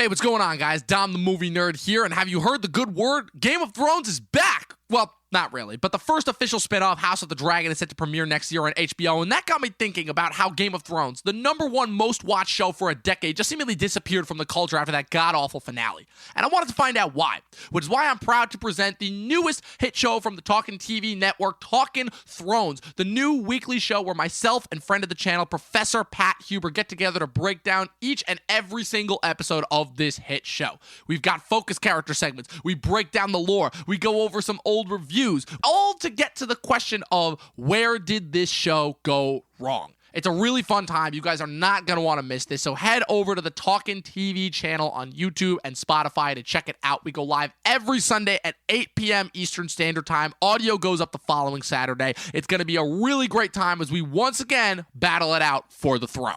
Hey, what's going on, guys? Dom the Movie Nerd here, and have you heard the good word? Game of Thrones is back! Well, not really, but the first official spin-off, House of the Dragon, is set to premiere next year on HBO, and that got me thinking about how Game of Thrones, the #1 most-watched show for a decade, just seemingly disappeared from the culture after that god-awful finale. And I wanted to find out why, which is why I'm proud to present the newest hit show from the Talkin' TV network, Talkin' Thrones, the new weekly show where myself and friend of the channel, Professor Pat Huber, get together to break down each and every single episode of this hit show. We've got focus character segments, we break down the lore, we go over some old reviews, all to get to the question of where did this show go wrong? It's a really fun time. You guys are not going to want to miss this. So head over to the Talkin' TV channel on YouTube and Spotify to check it out. We go live every Sunday at 8 p.m. Eastern Standard Time. Audio goes up the following Saturday. It's going to be a really great time as we once again battle it out for the throne.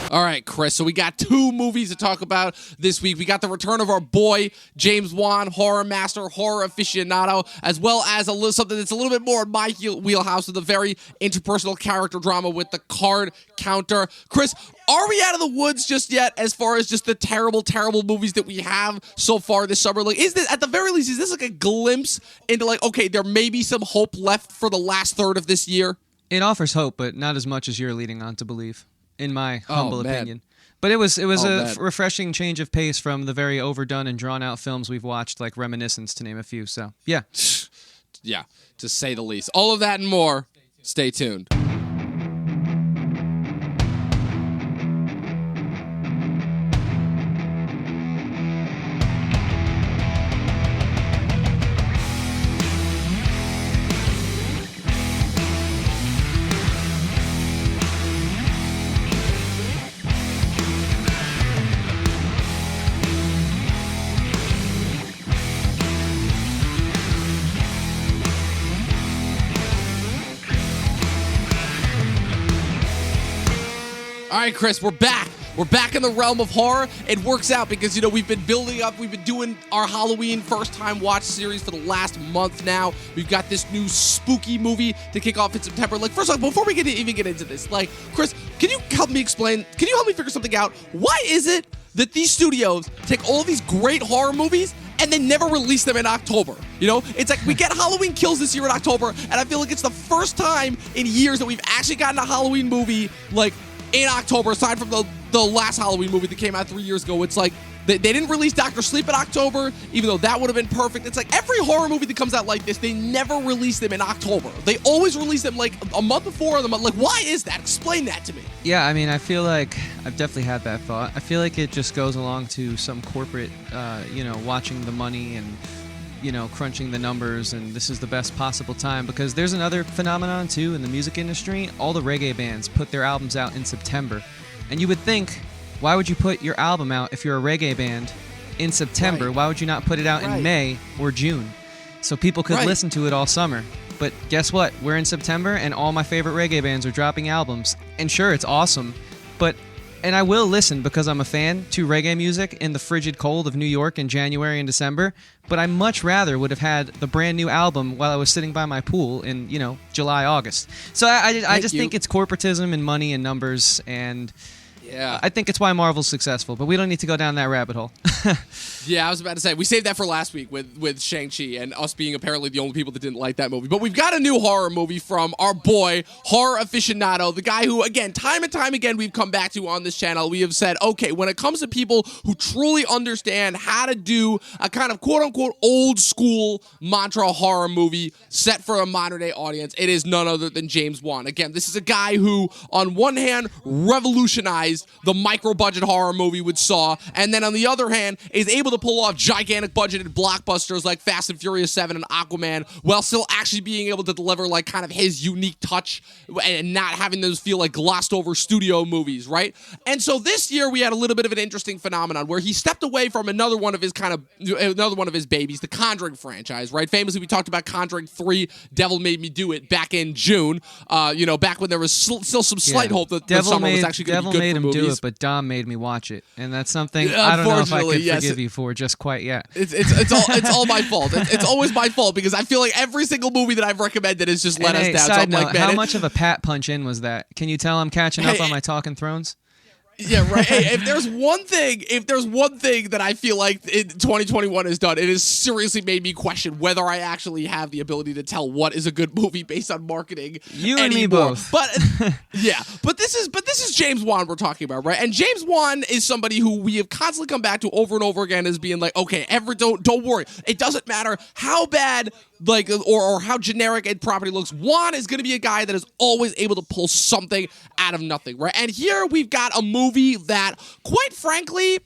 All right, Chris, so we got 2 movies to talk about this week. We got the return of our boy, James Wan, horror master, horror aficionado, as well as something that's a little bit more in my wheelhouse with a very interpersonal character drama with the card counter. Chris, are we out of the woods just yet as far as just the terrible, terrible movies that we have so far this summer? Like, is this, at the very least, is this like a glimpse into like, okay, there may be some hope left for the last third of this year? It offers hope, but not as much as you're leading on to believe. In my humble opinion. But it was a refreshing change of pace from the very overdone and drawn-out films we've watched, like Reminiscence, to name a few. So, yeah. Yeah, to say the least. All of that and more. Stay tuned. All right, Chris, we're back. We're back in the realm of horror. It works out because, you know, we've been building up. We've been doing our Halloween first-time watch series for the last month now. We've got this new spooky movie to kick off in September. Like, first off, before we even get into this, like, Chris, can you help me explain? Can you help me figure something out? Why is it that these studios take all these great horror movies and they never release them in October? You know, it's like we get Halloween Kills this year in October, and I feel like it's the first time in years that we've actually gotten a Halloween movie, like, in October, aside from the last Halloween movie that came out 3 years ago. It's like they didn't release Dr. Sleep in October, even though that would have been perfect. It's like every horror movie that comes out like this, they never release them in October. They always release them like a month before the month. Like, why is that? Explain that to me. Yeah, I mean, I feel like I've definitely had that thought. I feel like it just goes along to some corporate, watching the money and, crunching the numbers, and this is the best possible time, because there's another phenomenon too in the music industry. All the reggae bands put their albums out in September, and you would think, why would you put your album out if you're a reggae band in September? Right. Why would you not put it out in May or June so people could listen to it all summer? But guess what? We're in September, and all my favorite reggae bands are dropping albums, and sure, it's awesome, and I will listen because I'm a fan to reggae music in the frigid cold of New York in January and December, but I much rather would have had the brand new album while I was sitting by my pool in, July, August. So I just think it's corporatism and money and numbers, and yeah, I think it's why Marvel's successful, but we don't need to go down that rabbit hole. Yeah, I was about to say, we saved that for last week with Shang-Chi and us being apparently the only people that didn't like that movie. But we've got a new horror movie from our boy, horror aficionado, the guy who, again, time and time again, we've come back to on this channel. We have said, okay, when it comes to people who truly understand how to do a kind of quote-unquote old-school mantra horror movie set for a modern-day audience, it is none other than James Wan. Again, this is a guy who, on one hand, revolutionized the micro-budget horror movie with Saw, and then on the other hand, is able to pull off gigantic budgeted blockbusters like Fast and Furious 7 and Aquaman, while still actually being able to deliver like kind of his unique touch and not having those feel like glossed over studio movies, right? And so this year we had a little bit of an interesting phenomenon where he stepped away from another one of his babies, the Conjuring franchise, right? Famously, we talked about Conjuring 3, Devil Made Me Do It, back in June, back when there was still some slight hope that the summer was actually going to be good for movies. Devil made him do it, but Dom made me watch it, and that's something I don't know if I can forgive you for just quite yet. It's all my fault. It's always my fault because I feel like every single movie that I've recommended has just let us down. Side note, how much of a pat punch in was that? Can you tell I'm catching up on my Talking Thrones? Yeah, right. Hey, if there's one thing that I feel like 2021 has done, it has seriously made me question whether I actually have the ability to tell what is a good movie based on marketing. You anymore. and me both. But yeah, but this is James Wan we're talking about, right? And James Wan is somebody who we have constantly come back to over and over again as being like, okay, don't worry, it doesn't matter how bad like or how generic a property looks. Wan is going to be a guy that is always able to pull something out of nothing, right? And here we've got a movie that, quite frankly,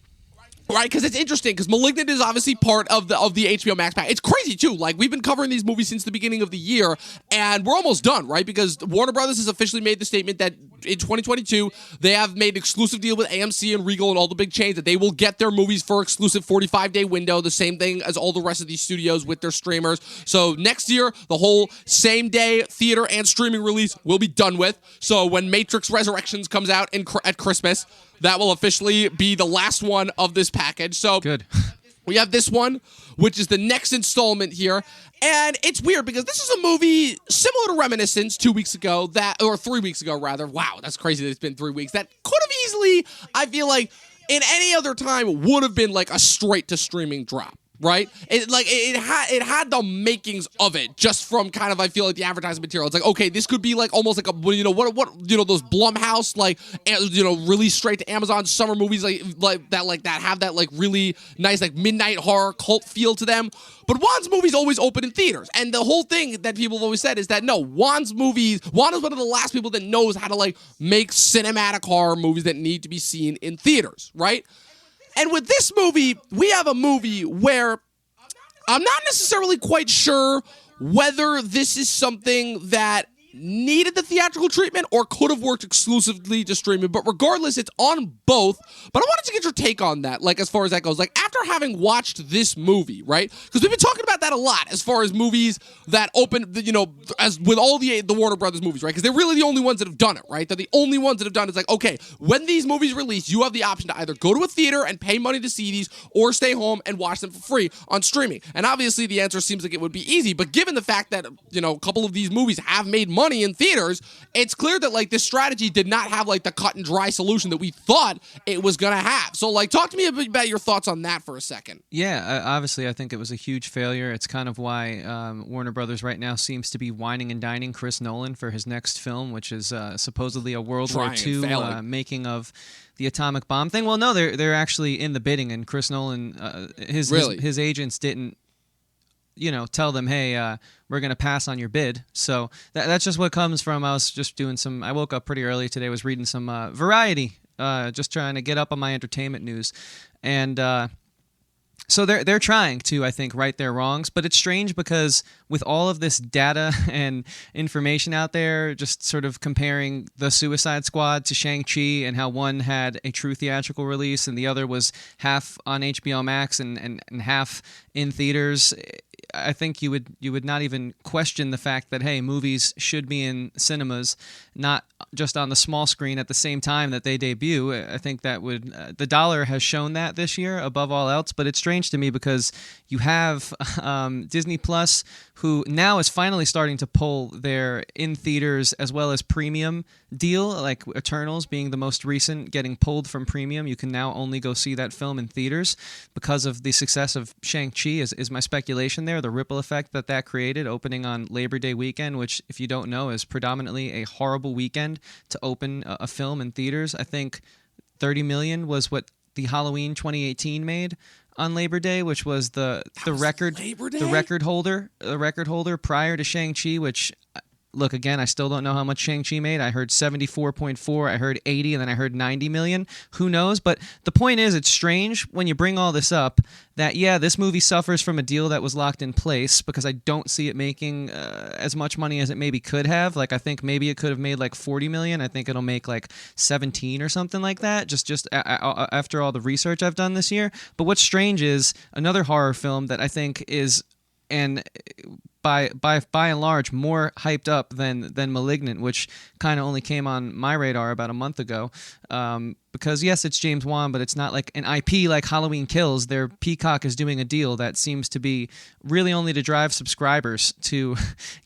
right, because it's interesting, because Malignant is obviously part of the HBO Max pack. It's crazy, too. Like, we've been covering these movies since the beginning of the year, and we're almost done, right? Because Warner Brothers has officially made the statement that in 2022, they have made an exclusive deal with AMC and Regal and all the big chains that they will get their movies for exclusive 45-day window, the same thing as all the rest of these studios with their streamers. So next year, the whole same-day theater and streaming release will be done with. So when Matrix Resurrections comes out at Christmas, that will officially be the last one of this package. So Good. We have this one, which is the next installment here. And it's weird because this is a movie similar to Reminiscence 2 weeks ago, or 3 weeks ago, rather. Wow, that's crazy that it's been 3 weeks. That could have easily, I feel like, in any other time, would have been like a straight to streaming drop. Right? It had the makings of it just from kind of, I feel like, the advertising material. It's like, okay, this could be like almost like a, those Blumhouse release straight to Amazon summer movies like that have that like really nice like midnight horror cult feel to them. But Wan's movies always open in theaters, and the whole thing that people have always said is that no, Wan is one of the last people that knows how to like make cinematic horror movies that need to be seen in theaters, right? And with this movie, we have a movie where I'm not necessarily quite sure whether this is something that needed the theatrical treatment or could have worked exclusively to streaming. But regardless, it's on both. But I wanted to get your take on that, like as far as that goes. Like after having watched this movie, right? Because we've been talking about that a lot as far as movies that open, as with all the Warner Brothers movies, right? Because they're really the only ones that have done it, right? They're the only ones that have done it. It's like, okay, when these movies release, you have the option to either go to a theater and pay money to see these or stay home and watch them for free on streaming. And obviously the answer seems like it would be easy, but given the fact that, a couple of these movies have made money in theaters, it's clear that like this strategy did not have like the cut and dry solution that we thought it was gonna have. So like talk to me about your thoughts on that for a second. Yeah, obviously I think it was a huge failure. It's kind of why Warner Brothers right now seems to be whining and dining Chris Nolan for his next film, which is supposedly a World War II making of the atomic bomb thing. Well, no, they're actually in the bidding, and Chris Nolan, his agents didn't tell them, hey, we're going to pass on your bid. So that's just what comes from, I woke up pretty early today, was reading some Variety, just trying to get up on my entertainment news. And so they're trying to, I think, right their wrongs. But it's strange because with all of this data and information out there, just sort of comparing the Suicide Squad to Shang-Chi and how one had a true theatrical release and the other was half on HBO Max and half in theaters, I think you would not even question the fact that, hey, movies should be in cinemas, not just on the small screen at the same time that they debut. I think that would the dollar has shown that this year above all else. But it's strange to me because you have Disney Plus, who now is finally starting to pull their in theaters as well as premium deal, like Eternals being the most recent, getting pulled from premium. You can now only go see that film in theaters because of the success of Shang-Chi, is my speculation there. The ripple effect that created, opening on Labor Day weekend, which, if you don't know, is predominantly a horrible weekend to open a film in theaters. I think $30 million was what the Halloween 2018 made on Labor Day, which was the record holder prior to Shang-Chi, which, look, again, I still don't know how much Shang-Chi made. I heard 74.4, I heard 80, and then I heard 90 million. Who knows? But the point is, it's strange when you bring all this up that, yeah, this movie suffers from a deal that was locked in place because I don't see it making as much money as it maybe could have. Like, I think maybe it could have made like 40 million. I think it'll make like 17 or something like that, just after all the research I've done this year. But what's strange is another horror film that I think is, and by and large more hyped up than Malignant, which kind of only came on my radar about a month ago. Because yes, it's James Wan, but it's not like an IP like Halloween Kills. Their Peacock is doing a deal that seems to be really only to drive subscribers to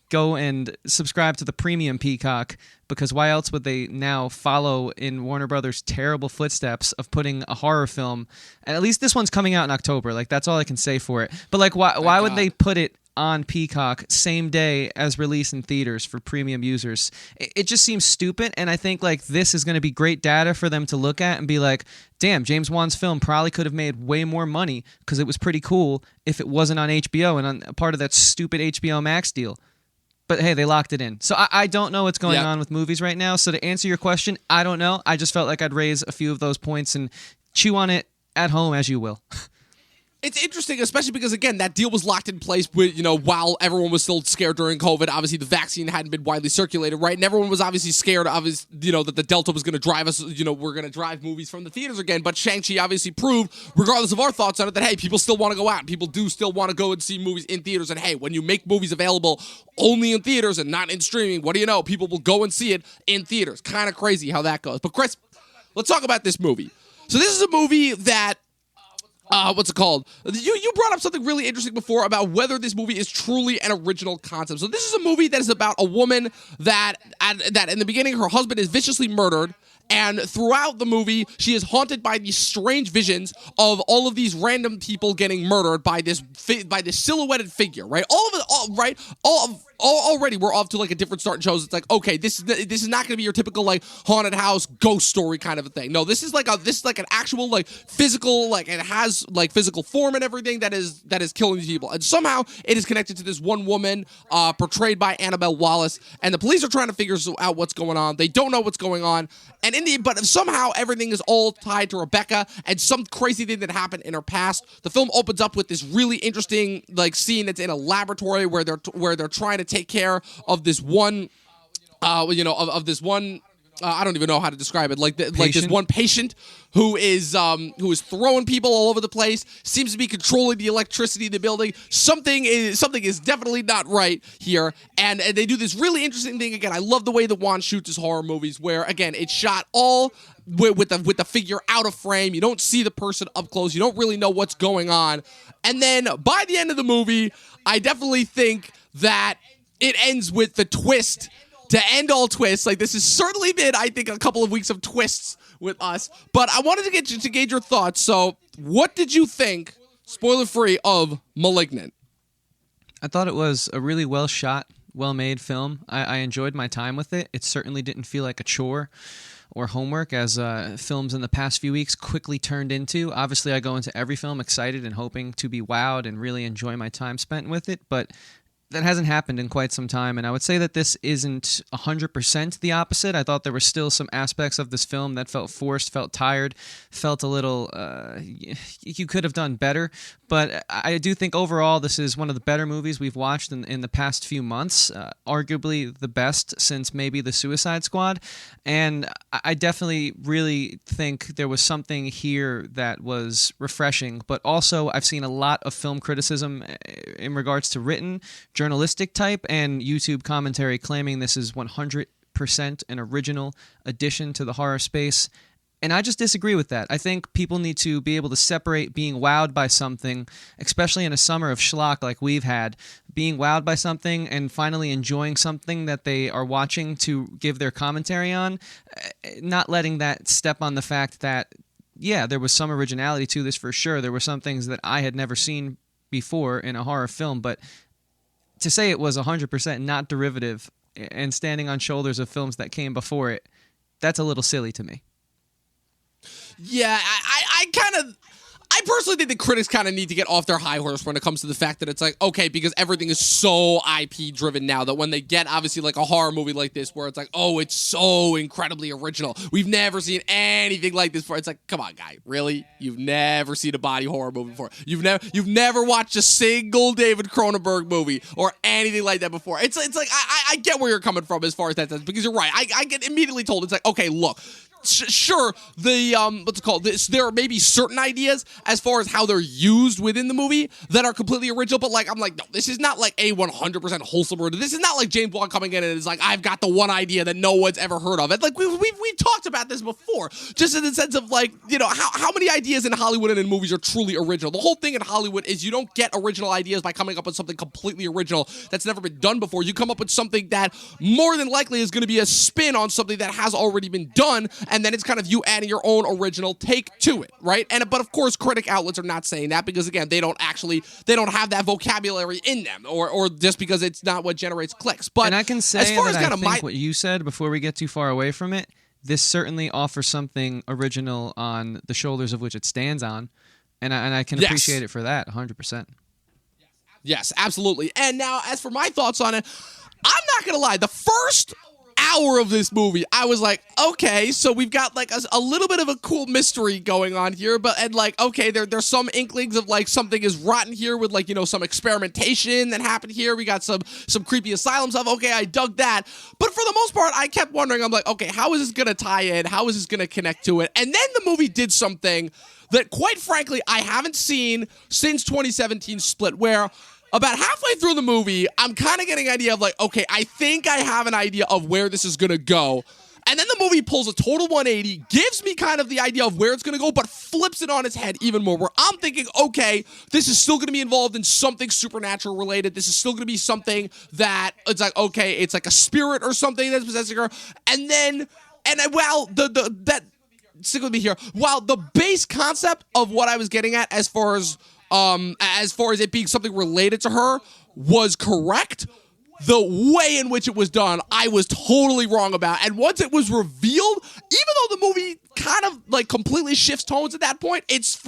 go and subscribe to the premium Peacock, because why else would they now follow in Warner Brothers' terrible footsteps of putting a horror film? And at least this one's coming out in October. Like, that's all I can say for it. But like, why would they put it on Peacock same day as release in theaters for premium users? It just seems stupid, and I think like this is going to be great data for them to look at and be like, damn, James Wan's film probably could have made way more money because it was pretty cool if it wasn't on HBO and on a part of that stupid HBO Max deal. But hey, they locked it in. So I don't know what's going on with movies right now. So to answer your question, I don't know. I just felt like I'd raise a few of those points and chew on it at home as you will. It's interesting, especially because, again, that deal was locked in place with, while everyone was still scared during COVID. Obviously, the vaccine hadn't been widely circulated, right? And everyone was obviously scared, that the Delta was going to drive us, we're going to drive movies from the theaters again. But Shang-Chi obviously proved, regardless of our thoughts on it, that, hey, people still want to go out. People do still want to go and see movies in theaters. And, hey, when you make movies available only in theaters and not in streaming, what do you know? People will go and see it in theaters. Kind of crazy how that goes. But, Chris, let's talk about this movie. So this is a movie that... what's it called? You brought up something really interesting before about whether this movie is truly an original concept. So this is a movie that is about a woman that in the beginning her husband is viciously murdered, and throughout the movie she is haunted by these strange visions of all of these random people getting murdered by this silhouetted figure, right? Already we're off to like a different start and shows. It's like, okay, this is not going to be your typical like haunted house ghost story kind of a thing. No, this is like an actual like physical, like it has like physical form and everything that is killing these people. And somehow it is connected to this one woman portrayed by Annabelle Wallis, and the police are trying to figure out what's going on. They don't know what's going on, but somehow everything is all tied to Rebecca and some crazy thing that happened in her past. The film opens up with this really interesting like scene that's in a laboratory where they're trying to take care of this one, of this one. I don't even know how to describe it. Like this one patient who is throwing people all over the place, seems to be controlling the electricity in the building. Something is definitely not right here, and they do this really interesting thing again. I love the way that Wan shoots his horror movies, where again it's shot all with the figure out of frame. You don't see the person up close. You don't really know what's going on, and then by the end of the movie, I definitely think that it ends with the twist. To end all twists, like this has certainly been, I think, a couple of weeks of twists with us. But I wanted to get you to gauge your thoughts. So, what did you think, spoiler free, of Malignant? I thought it was a really well shot, well made film. I enjoyed my time with it. It certainly didn't feel like a chore or homework as films in the past few weeks quickly turned into. Obviously, I go into every film excited and hoping to be wowed and really enjoy my time spent with it, but that hasn't happened in quite some time, and I would say that this isn't 100% the opposite. I thought there were still some aspects of this film that felt forced, felt tired, felt a little, you could have done better, but I do think overall this is one of the better movies we've watched in the past few months, arguably the best since maybe The Suicide Squad, and I definitely really think there was something here that was refreshing, but also I've seen a lot of film criticism in regards to written, journalistic type, and YouTube commentary claiming this is 100% an original addition to the horror space. And I just disagree with that. I think people need to be able to separate being wowed by something, especially in a summer of schlock like we've had, being wowed by something and finally enjoying something that they are watching to give their commentary on, not letting that step on the fact that, yeah, there was some originality to this for sure. There were some things that I had never seen before in a horror film, but to say it was 100% not derivative and standing on shoulders of films that came before it, that's a little silly to me. Yeah, I personally think the critics kind of need to get off their high horse when it comes to the fact that it's like, okay, because everything is so IP driven now that when they get obviously like a horror movie like this where it's like, oh, it's so incredibly original. We've never seen anything like this before. It's like, come on, guy, really? You've never seen a body horror movie before. You've never watched a single David Cronenberg movie or anything like that before. It's like I get where you're coming from as far as that, because you're right. I get immediately told, it's like, okay, look, sure, the what's it called? There may be certain ideas as far as how they're used within the movie that are completely original, but like I'm like, no, this is not like a 100% wholesome order. This is not like James Bond coming in and is like, I've got the one idea that no one's ever heard of. And like we've talked about this before, just in the sense of like, you know, how many ideas in Hollywood and in movies are truly original. The whole thing in Hollywood is you don't get original ideas by coming up with something completely original that's never been done before. You come up with something that more than likely is going to be a spin on something that has already been done, and then it's kind of you adding your own original take to it, right? But of course, critic outlets are not saying that because again, they don't have that vocabulary in them, or just because it's not what generates clicks. But and I can say as far that as kind I of think what you said before we get too far away from it, this certainly offers something original on the shoulders of which it stands on, and I can appreciate it for that 100%. Yes, absolutely. And now, as for my thoughts on it, I'm not gonna lie. The first hour of this movie, I was like, okay, so we've got like a little bit of a cool mystery going on here, and like, okay, there's some inklings of like something is rotten here with like, you know, some experimentation that happened here. We got some creepy asylum stuff. Okay, I dug that. But for the most part, I kept wondering, I'm like, okay, how is this gonna tie in? How is this gonna connect to it? And then the movie did something that, quite frankly, I haven't seen since 2017 Split, where about halfway through the movie, I'm kind of getting an idea of like, okay, I think I have an idea of where this is going to go. And then the movie pulls a total 180, gives me kind of the idea of where it's going to go, but flips it on its head even more, where I'm thinking, okay, this is still going to be involved in something supernatural related. This is still going to be something that it's like, okay, it's like a spirit or something that's possessing her. And then, stick with me here, while the base concept of what I was getting at as far as it being something related to her was correct, the way in which it was done, I was totally wrong about. And once it was revealed, even though the movie kind of like completely shifts tones at that point, it's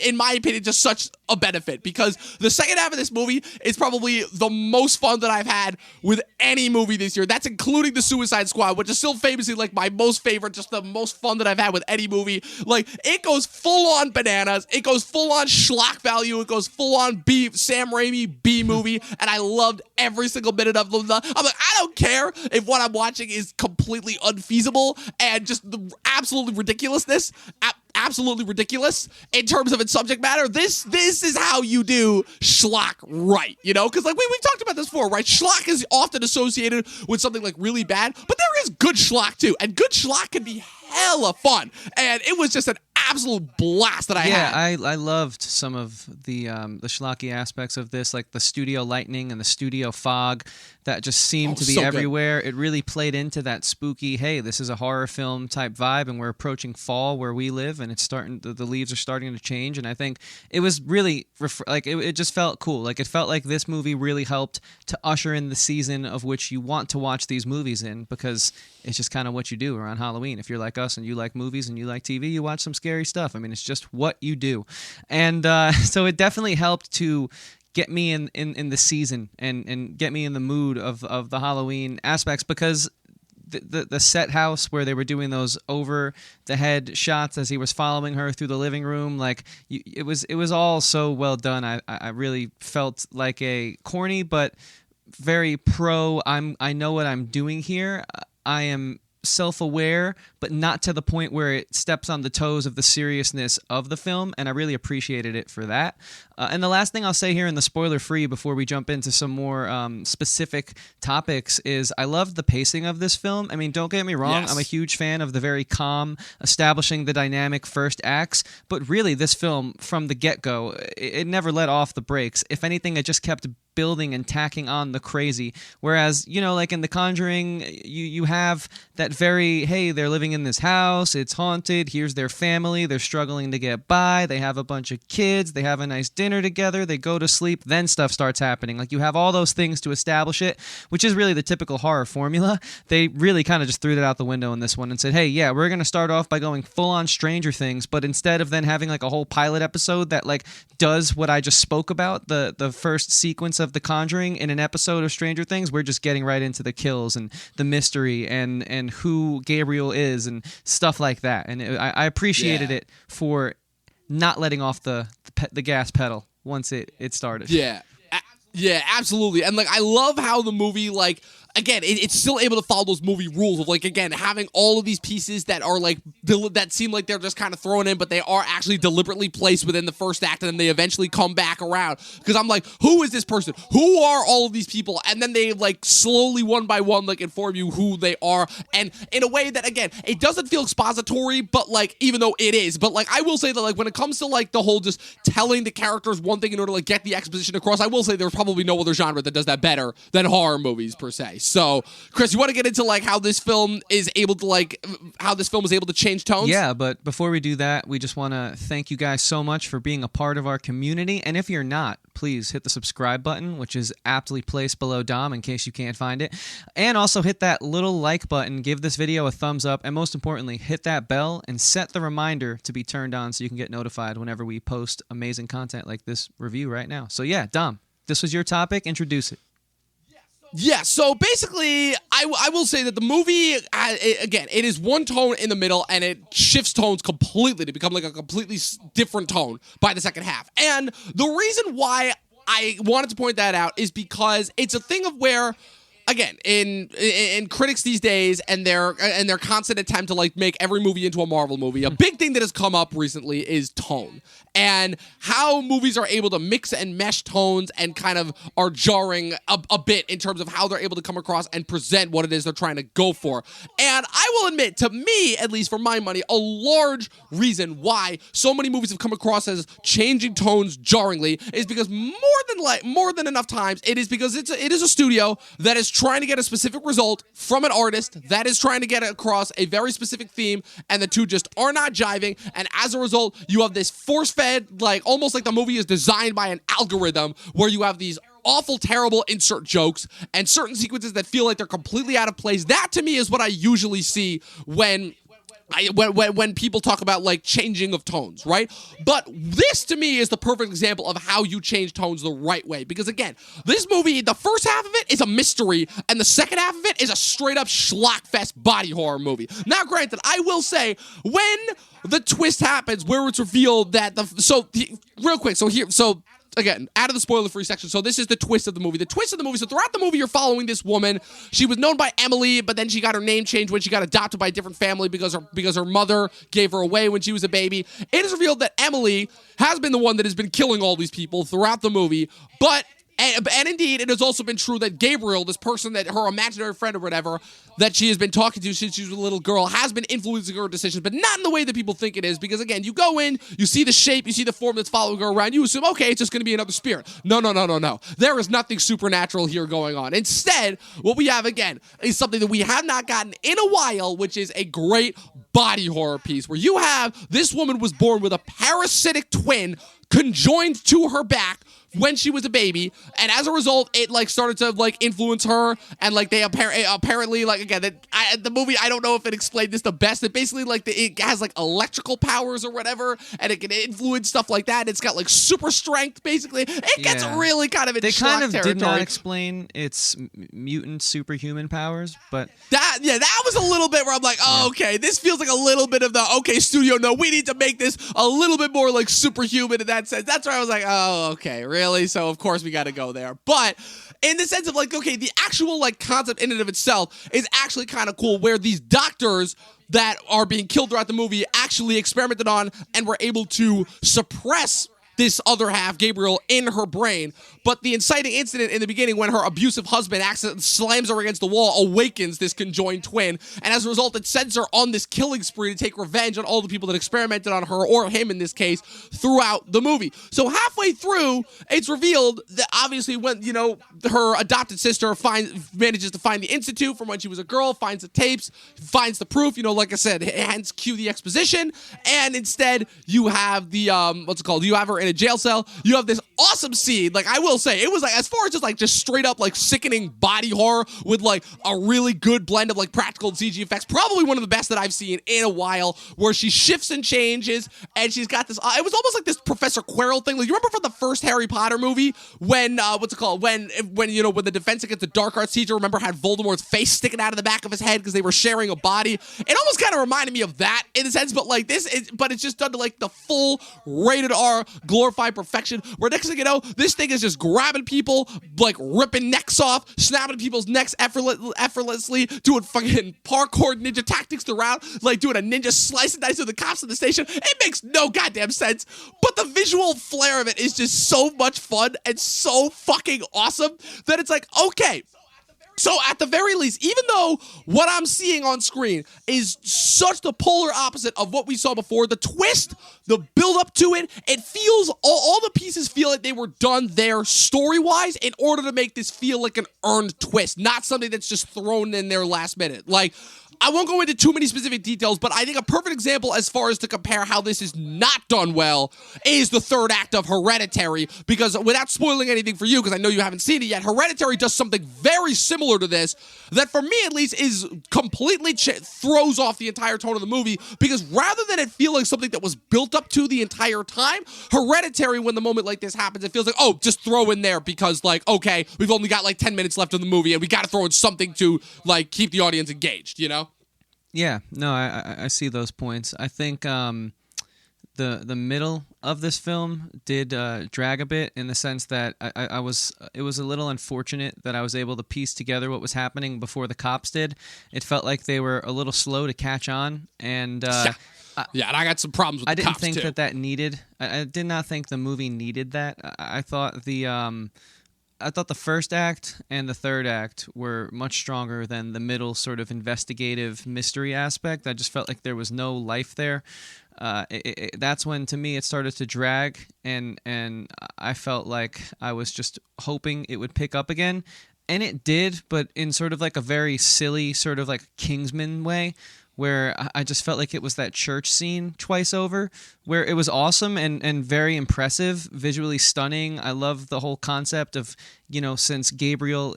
in my opinion, just such a benefit, because the second half of this movie is probably the most fun that I've had with any movie this year. That's including the Suicide Squad, which is still famously like my most favorite, just the most fun that I've had with any movie. Like, it goes full on bananas. It goes full on schlock value. It goes full on Sam Raimi B movie, and I loved every single minute of them. I'm like, I don't care if what I'm watching is completely unfeasible and just the absolutely ridiculousness. Absolutely ridiculous in terms of its subject matter. This is how you do schlock right, you know? Because like we talked about this before, right? Schlock is often associated with something like really bad, but there is good schlock too, and good schlock can be hella fun. And it was just an absolute blast that I had. Yeah, I loved some of the schlocky aspects of this, like the studio lighting and the studio fog that just seemed to be so everywhere. It really played into that spooky, hey, this is a horror film type vibe, and we're approaching fall where we live, and it's starting. The leaves are starting to change, and I think it was really it just felt cool. Like, it felt like this movie really helped to usher in the season of which you want to watch these movies in, because it's just kind of what you do around Halloween. If you're like us and you like movies and you like TV, you watch some scary stuff. I mean, it's just what you do. And so it definitely helped to get me in the season and get me in the mood of the Halloween aspects, because the set house where they were doing those over the head shots as he was following her through the living room, like it was all so well done. I really felt like a corny but very pro. I know what I'm doing here. I am self-aware, but not to the point where it steps on the toes of the seriousness of the film, and I really appreciated it for that. And the last thing I'll say here in the spoiler-free before we jump into some more specific topics is I loved the pacing of this film. I mean, don't get me wrong, Yes. I'm a huge fan of the very calm, establishing the dynamic first acts, but really this film, from the get-go, it never let off the brakes. If anything, it just kept building and tacking on the crazy. Whereas, you know, like in The Conjuring, you have that very, hey, they're living in this house, it's haunted, here's their family, they're struggling to get by, they have a bunch of kids, they have a nice dinner together, they go to sleep, then stuff starts happening. Like, you have all those things to establish it, which is really the typical horror formula. They really kind of just threw that out the window in this one and said, hey, yeah, we're going to start off by going full on Stranger Things, but instead of then having like a whole pilot episode that like does what I just spoke about, the first sequence of The Conjuring in an episode of Stranger Things, we're just getting right into the kills and the mystery and who Gabriel is and stuff like that. And I appreciated it for not letting off the gas pedal once it started. Yeah, absolutely. And like, I love how the movie, like, again, it's still able to follow those movie rules of, like, again, having all of these pieces that are, like, that seem like they're just kind of thrown in, but they are actually deliberately placed within the first act, and then they eventually come back around. Because I'm like, who is this person? Who are all of these people? And then they, like, slowly, one by one, like, inform you who they are. And in a way that, again, it doesn't feel expository, but, like, even though it is. But, like, I will say that, like, when it comes to, like, the whole just telling the characters one thing in order to, like, get the exposition across, I will say there's probably no other genre that does that better than horror movies, per se. So, Chris, you want to get into, like, how this film is able to change tones? Yeah, but before we do that, we just want to thank you guys so much for being a part of our community. And if you're not, please hit the subscribe button, which is aptly placed below Dom in case you can't find it. And also hit that little like button, give this video a thumbs up, and most importantly, hit that bell and set the reminder to be turned on so you can get notified whenever we post amazing content like this review right now. So yeah, Dom, this was your topic. Introduce it. Yeah, so basically, I will say that the movie, again, it is one tone in the middle, and it shifts tones completely to become like a completely different tone by the second half. And the reason why I wanted to point that out is because it's a thing of where, again, in critics these days and their constant attempt to, like, make every movie into a Marvel movie, a big thing that has come up recently is tone and how movies are able to mix and mesh tones and kind of are jarring a bit in terms of how they're able to come across and present what it is they're trying to go for. And I will admit, to me, at least for my money, a large reason why so many movies have come across as changing tones jarringly is because more than enough times it is because it is a studio that is trying to get a specific result from an artist that is trying to get across a very specific theme, and the two just are not jiving, and as a result, you have this force-fed, like, almost like the movie is designed by an algorithm, where you have these awful, terrible insert jokes and certain sequences that feel like they're completely out of place. That, to me, is what I usually see when people talk about, like, changing of tones, right? But this, to me, is the perfect example of how you change tones the right way. Because, again, this movie, the first half of it is a mystery, and the second half of it is a straight-up schlockfest body horror movie. Now, granted, I will say, when the twist happens, where it's revealed that again, out of the spoiler-free section, so this is the twist of the movie. The twist of the movie, so throughout the movie, you're following this woman. She was known by Emily, but then she got her name changed when she got adopted by a different family because her mother gave her away when she was a baby. It is revealed that Emily has been the one that has been killing all these people throughout the movie, but and indeed, it has also been true that Gabriel, this person that her imaginary friend or whatever, that she has been talking to since she was a little girl, has been influencing her decisions, but not in the way that people think it is. Because, again, you go in, you see the shape, you see the form that's following her around, you assume, okay, it's just going to be another spirit. No. There is nothing supernatural here going on. Instead, what we have, again, is something that we have not gotten in a while, which is a great body horror piece, where you have this woman was born with a parasitic twin conjoined to her back when she was a baby, and as a result, it, like, started to, like, influence her, and, like, they apparently, like, again, the movie, I don't know if it explained this the best, that basically, like, it has, like, electrical powers or whatever, and it can influence stuff like that. It's got, like, super strength, basically. It gets really kind of in schlock territory. They kind of did not explain its mutant superhuman powers, but that was a little bit where I'm like, oh, okay, this feels like a little bit of the, okay, studio, no, we need to make this a little bit more, like, superhuman in that sense. That's where I was like, oh, okay, really? So, of course, we got to go there. But in the sense of, like, okay, the actual, like, concept in and of itself is actually kind of cool, where these doctors that are being killed throughout the movie actually experimented on and were able to suppress this other half, Gabriel, in her brain. But the inciting incident in the beginning, when her abusive husband accidentally slams her against the wall, awakens this conjoined twin, and as a result, it sends her on this killing spree to take revenge on all the people that experimented on her, or him in this case, throughout the movie. So halfway through, it's revealed that obviously when, you know, her adopted sister manages to find the institute from when she was a girl, finds the tapes, finds the proof, you know, like I said, hence cue the exposition, and instead you have the, you have her in a jail cell. You have this awesome scene, like, I will say, it was, like, as far as just straight up, like, sickening body horror with, like, a really good blend of, like, practical and CG effects, probably one of the best that I've seen in a while, where she shifts and changes, and she's got this, it was almost like this Professor Quirrell thing. Like, you remember from the first Harry Potter movie, when, when the defense against the dark arts teacher, remember, had Voldemort's face sticking out of the back of his head because they were sharing a body? It almost kind of reminded me of that, in a sense, but, like, but it's just done to, like, the full rated R glorified perfection, where next thing thing you know, this thing is just grabbing people, like ripping necks off, snapping people's necks effortlessly, doing fucking parkour ninja tactics throughout, like doing a ninja slice and dice with the cops in the station. It makes no goddamn sense, but the visual flair of it is just so much fun and so fucking awesome that it's like, okay. So at the very least, even though what I'm seeing on screen is such the polar opposite of what we saw before, the twist, the build up to it, it feels, all the pieces feel like they were done there story-wise in order to make this feel like an earned twist, not something that's just thrown in there last minute. Like, I won't go into too many specific details, but I think a perfect example as far as to compare how this is not done well is the third act of Hereditary, because without spoiling anything for you, because I know you haven't seen it yet, Hereditary does something very similar to this that, for me at least, is completely throws off the entire tone of the movie, because rather than it feel like something that was built up to the entire time, Hereditary, when the moment like this happens, it feels like, oh, just throw in there because, like, okay, we've only got like 10 minutes left of the movie and we got to throw in something to, like, keep the audience engaged, you know? Yeah, no, I see those points. I think the middle of this film did drag a bit in the sense that it was a little unfortunate that I was able to piece together what was happening before the cops did. It felt like they were a little slow to catch on, and yeah, and I got some problems with the cops, I didn't think too. that needed. I did not think the movie needed that. I thought the first act and the third act were much stronger than the middle sort of investigative mystery aspect. I just felt like there was no life there. That's when, to me, it started to drag, and I felt like I was just hoping it would pick up again. And it did, but in sort of like a very silly, sort of like Kingsman way, where I just felt like it was that church scene twice over, where it was awesome and very impressive, visually stunning. I love the whole concept of, since Gabriel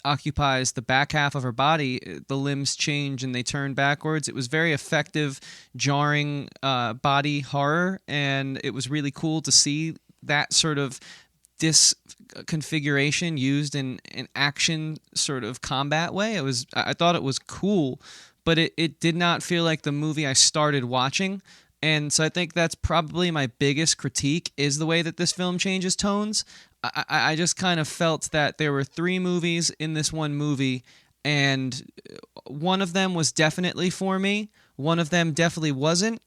occupies the back half of her body, the limbs change and they turn backwards. It was very effective, jarring body horror, and it was really cool to see that sort of disconfiguration used in an action sort of combat way. I thought it was cool, but it did not feel like the movie I started watching. And so I think that's probably my biggest critique, is the way that this film changes tones. I just kind of felt that there were 3 movies in this one movie, and one of them was definitely for me, one of them definitely wasn't,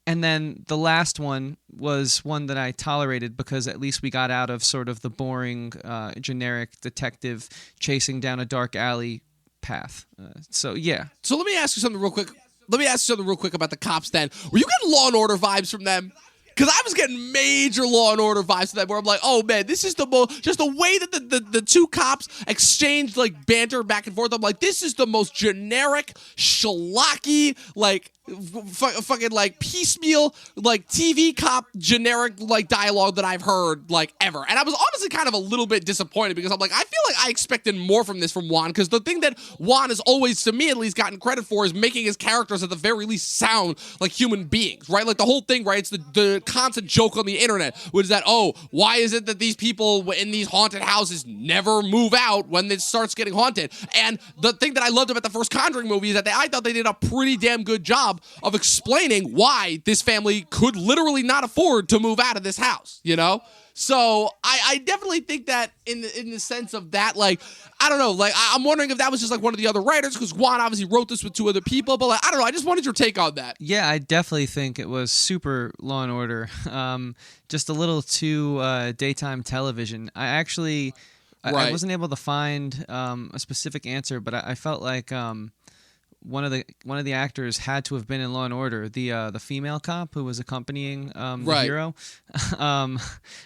and then the last one was one that I tolerated because at least we got out of sort of the boring, generic detective chasing down a dark alley path. So yeah. So let me ask you something real quick. About the cops then. Were you getting Law and Order vibes from them? Because I was getting major Law and Order vibes from them, where I'm like, oh man, this is just the way that the two cops exchanged like banter back and forth. I'm like, this is the most generic, schlocky, like fucking like piecemeal, like TV cop generic like dialogue that I've heard like ever. And I was honestly kind of a little bit disappointed, because I'm like, I feel like I expected more from this from Juan, because the thing that Juan has always, to me at least, gotten credit for is making his characters at the very least sound like human beings, right? Like the whole thing, right? It's the constant joke on the internet, which is that, oh, why is it that these people in these haunted houses never move out when it starts getting haunted? And the thing that I loved about the first Conjuring movie is that I thought they did a pretty damn good job of explaining why this family could literally not afford to move out of this house, So I definitely think that in the sense of that, like, I don't know, like, I'm wondering if that was just like one of the other writers, because Juan obviously wrote this with 2 other people, but like, I don't know, I just wanted your take on that. Yeah, I definitely think it was super Law and Order. Just a little too daytime television. I wasn't able to find a specific answer, but I felt like one of the actors had to have been in Law and Order, the female cop who was accompanying the hero, and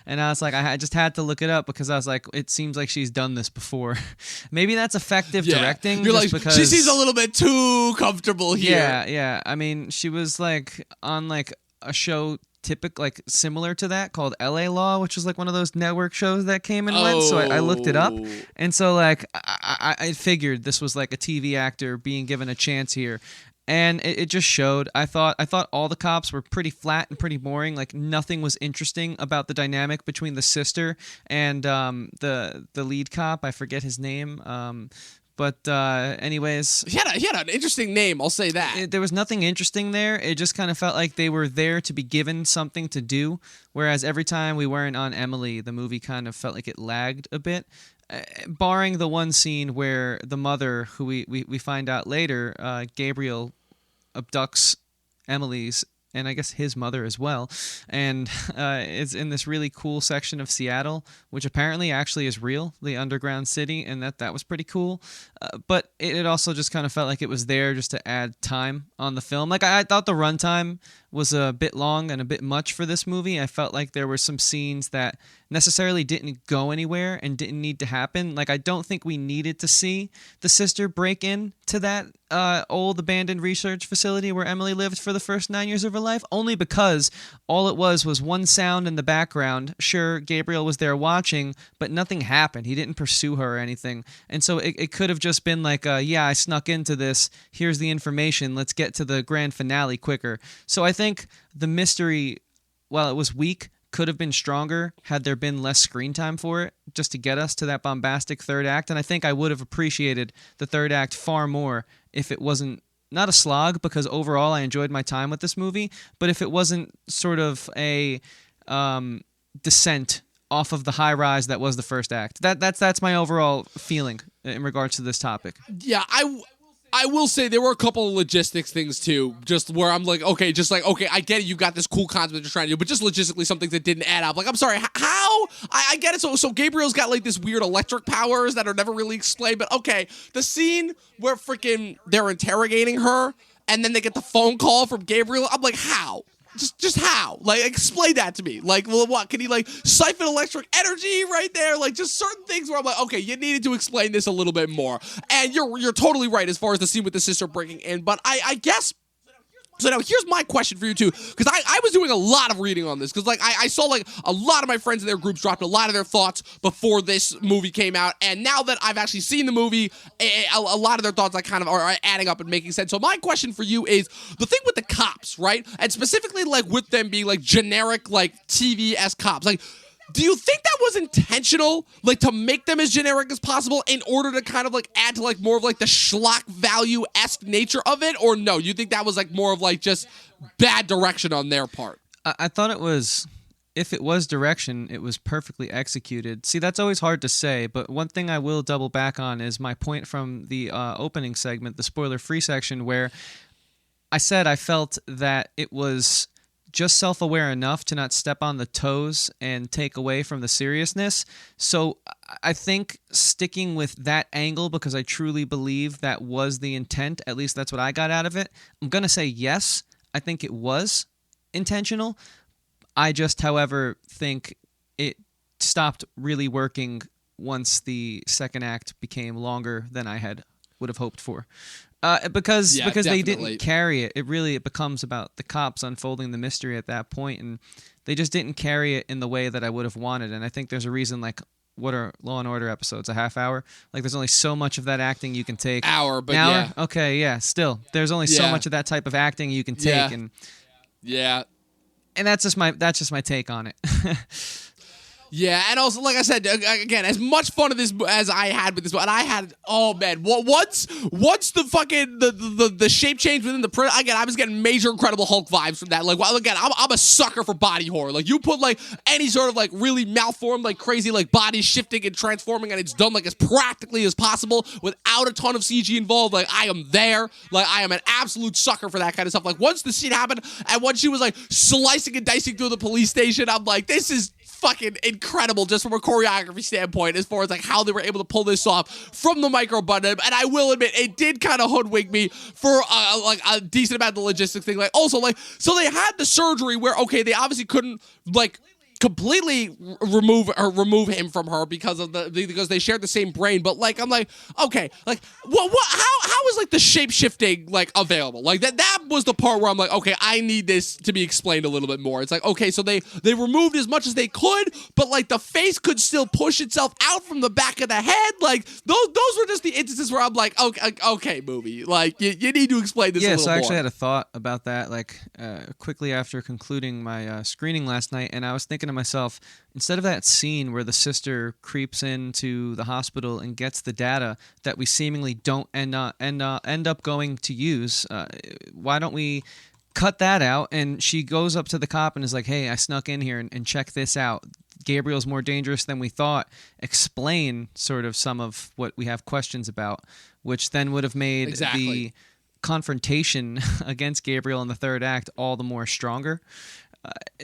I was like, I just had to look it up, because I was like, it seems like she's done this before. Maybe that's effective directing. You're like, because she seems a little bit too comfortable here. Yeah. I mean, she was like on like a show like similar to that called LA Law, which was like one of those network shows that came and went. So I looked it up, and so like I figured this was like a TV actor being given a chance here, and it just showed. I thought all the cops were pretty flat and pretty boring. Like nothing was interesting about the dynamic between the sister and the lead cop. I forget his name. But anyways, He had an interesting name, I'll say that. there was nothing interesting there. It just kind of felt like they were there to be given something to do, whereas every time we weren't on Emily, the movie kind of felt like it lagged a bit. Barring the one scene where the mother, who we find out later, Gabriel abducts Emily's and I guess his mother as well, and it's in this really cool section of Seattle, which apparently actually is real, the underground city, and that was pretty cool. But it also just kind of felt like it was there just to add time on the film. Like I thought the runtime was a bit long and a bit much for this movie. I felt like there were some scenes that necessarily didn't go anywhere and didn't need to happen. Like I don't think we needed to see the sister break in to that old abandoned research facility where Emily lived for the first 9 years of her life, only because all it was one sound in the background. Sure, Gabriel was there watching, but nothing happened. He didn't pursue her or anything. And so it could have just been like, yeah, I snuck into this. Here's the information. Let's get to the grand finale quicker. So I think the mystery, while it was weak, could have been stronger had there been less screen time for it, just to get us to that bombastic third act. And I think I would have appreciated the third act far more if it wasn't, not a slog, because overall I enjoyed my time with this movie, but if it wasn't sort of a descent off of the high rise that was the first act. That's my overall feeling in regards to this topic. Yeah, I will say there were a couple of logistics things too, just where I'm like, okay, I get it, you got this cool concept that you're trying to do, but just logistically some things that didn't add up. Like, I'm sorry, how? I get it. So Gabriel's got like this weird electric powers that are never really explained, but okay, the scene where freaking they're interrogating her and then they get the phone call from Gabriel, I'm like, how? Just how? Like, explain that to me. Like, well, what? Can he, like, siphon electric energy right there? Like, just certain things where I'm like, okay, you needed to explain this a little bit more. And you're totally right as far as the scene with the sister breaking in. But I guess... So now here's my question for you too, because I was doing a lot of reading on this, because like I saw like a lot of my friends in their groups dropped a lot of their thoughts before this movie came out, and now that I've actually seen the movie, a lot of their thoughts like kind of are adding up and making sense. So my question for you is the thing with the cops, right? And specifically like with them being like generic like TV-esque cops, like. Do you think that was intentional, like to make them as generic as possible in order to kind of like add to like more of like the schlock value-esque nature of it, or no? You think that was like more of like just bad direction on their part? I thought it was, if it was direction, it was perfectly executed. See, that's always hard to say, but one thing I will double back on is my point from the opening segment, the spoiler-free section, where I said I felt that it was just self-aware enough to not step on the toes and take away from the seriousness. So I think sticking with that angle, because I truly believe that was the intent, at least that's what I got out of it, I'm going to say yes, I think it was intentional. I just, however, think it stopped really working once the second act became longer than I would have hoped for. Because they didn't carry it. It becomes about the cops unfolding the mystery at that point, and they just didn't carry it in the way that I would have wanted. And I think there's a reason, like, what are Law and Order episodes? A half hour? Like, there's only so much of that acting you can take. Hour, but An hour? yeah. Okay, yeah, still. There's only so much of that type of acting you can take. Yeah. And that's just my take on it. Yeah, and also, like I said, again, as much fun of this as I had with this, and I had, oh man, once the fucking the shape change within the print, again, I was getting major Incredible Hulk vibes from that. Like, well, again, I'm a sucker for body horror. Like, you put like any sort of like really malformed, like crazy, like body shifting and transforming, and it's done like as practically as possible without a ton of CG involved. Like, I am there. Like, I am an absolute sucker for that kind of stuff. Like, once the scene happened, and once she was like slicing and dicing through the police station, I'm like, this is fucking incredible just from a choreography standpoint as far as like how they were able to pull this off from the micro button. And I will admit, it did kind of hoodwink me for like a decent amount of the logistics thing. Like, also, like, so they had the surgery where, okay, they obviously couldn't like completely remove him from her because they shared the same brain. But like, I'm like, okay, like, what how is like the shape shifting like available? Like that was the part where I'm like, okay, I need this to be explained a little bit more. It's like, okay, so they removed as much as they could, but like the face could still push itself out from the back of the head. Like those were just the instances where I'm like, okay, movie, like you need to explain this a little more. Yeah, so I actually had a thought about that like quickly after concluding my screening last night, and I was thinking to to myself, instead of that scene where the sister creeps into the hospital and gets the data that we seemingly don't end up going to use, why don't we cut that out? And she goes up to the cop and is like, hey, I snuck in here and check this out. Gabriel's more dangerous than we thought. Explain sort of some of what we have questions about, which then would have made the confrontation against Gabriel in the third act all the more stronger.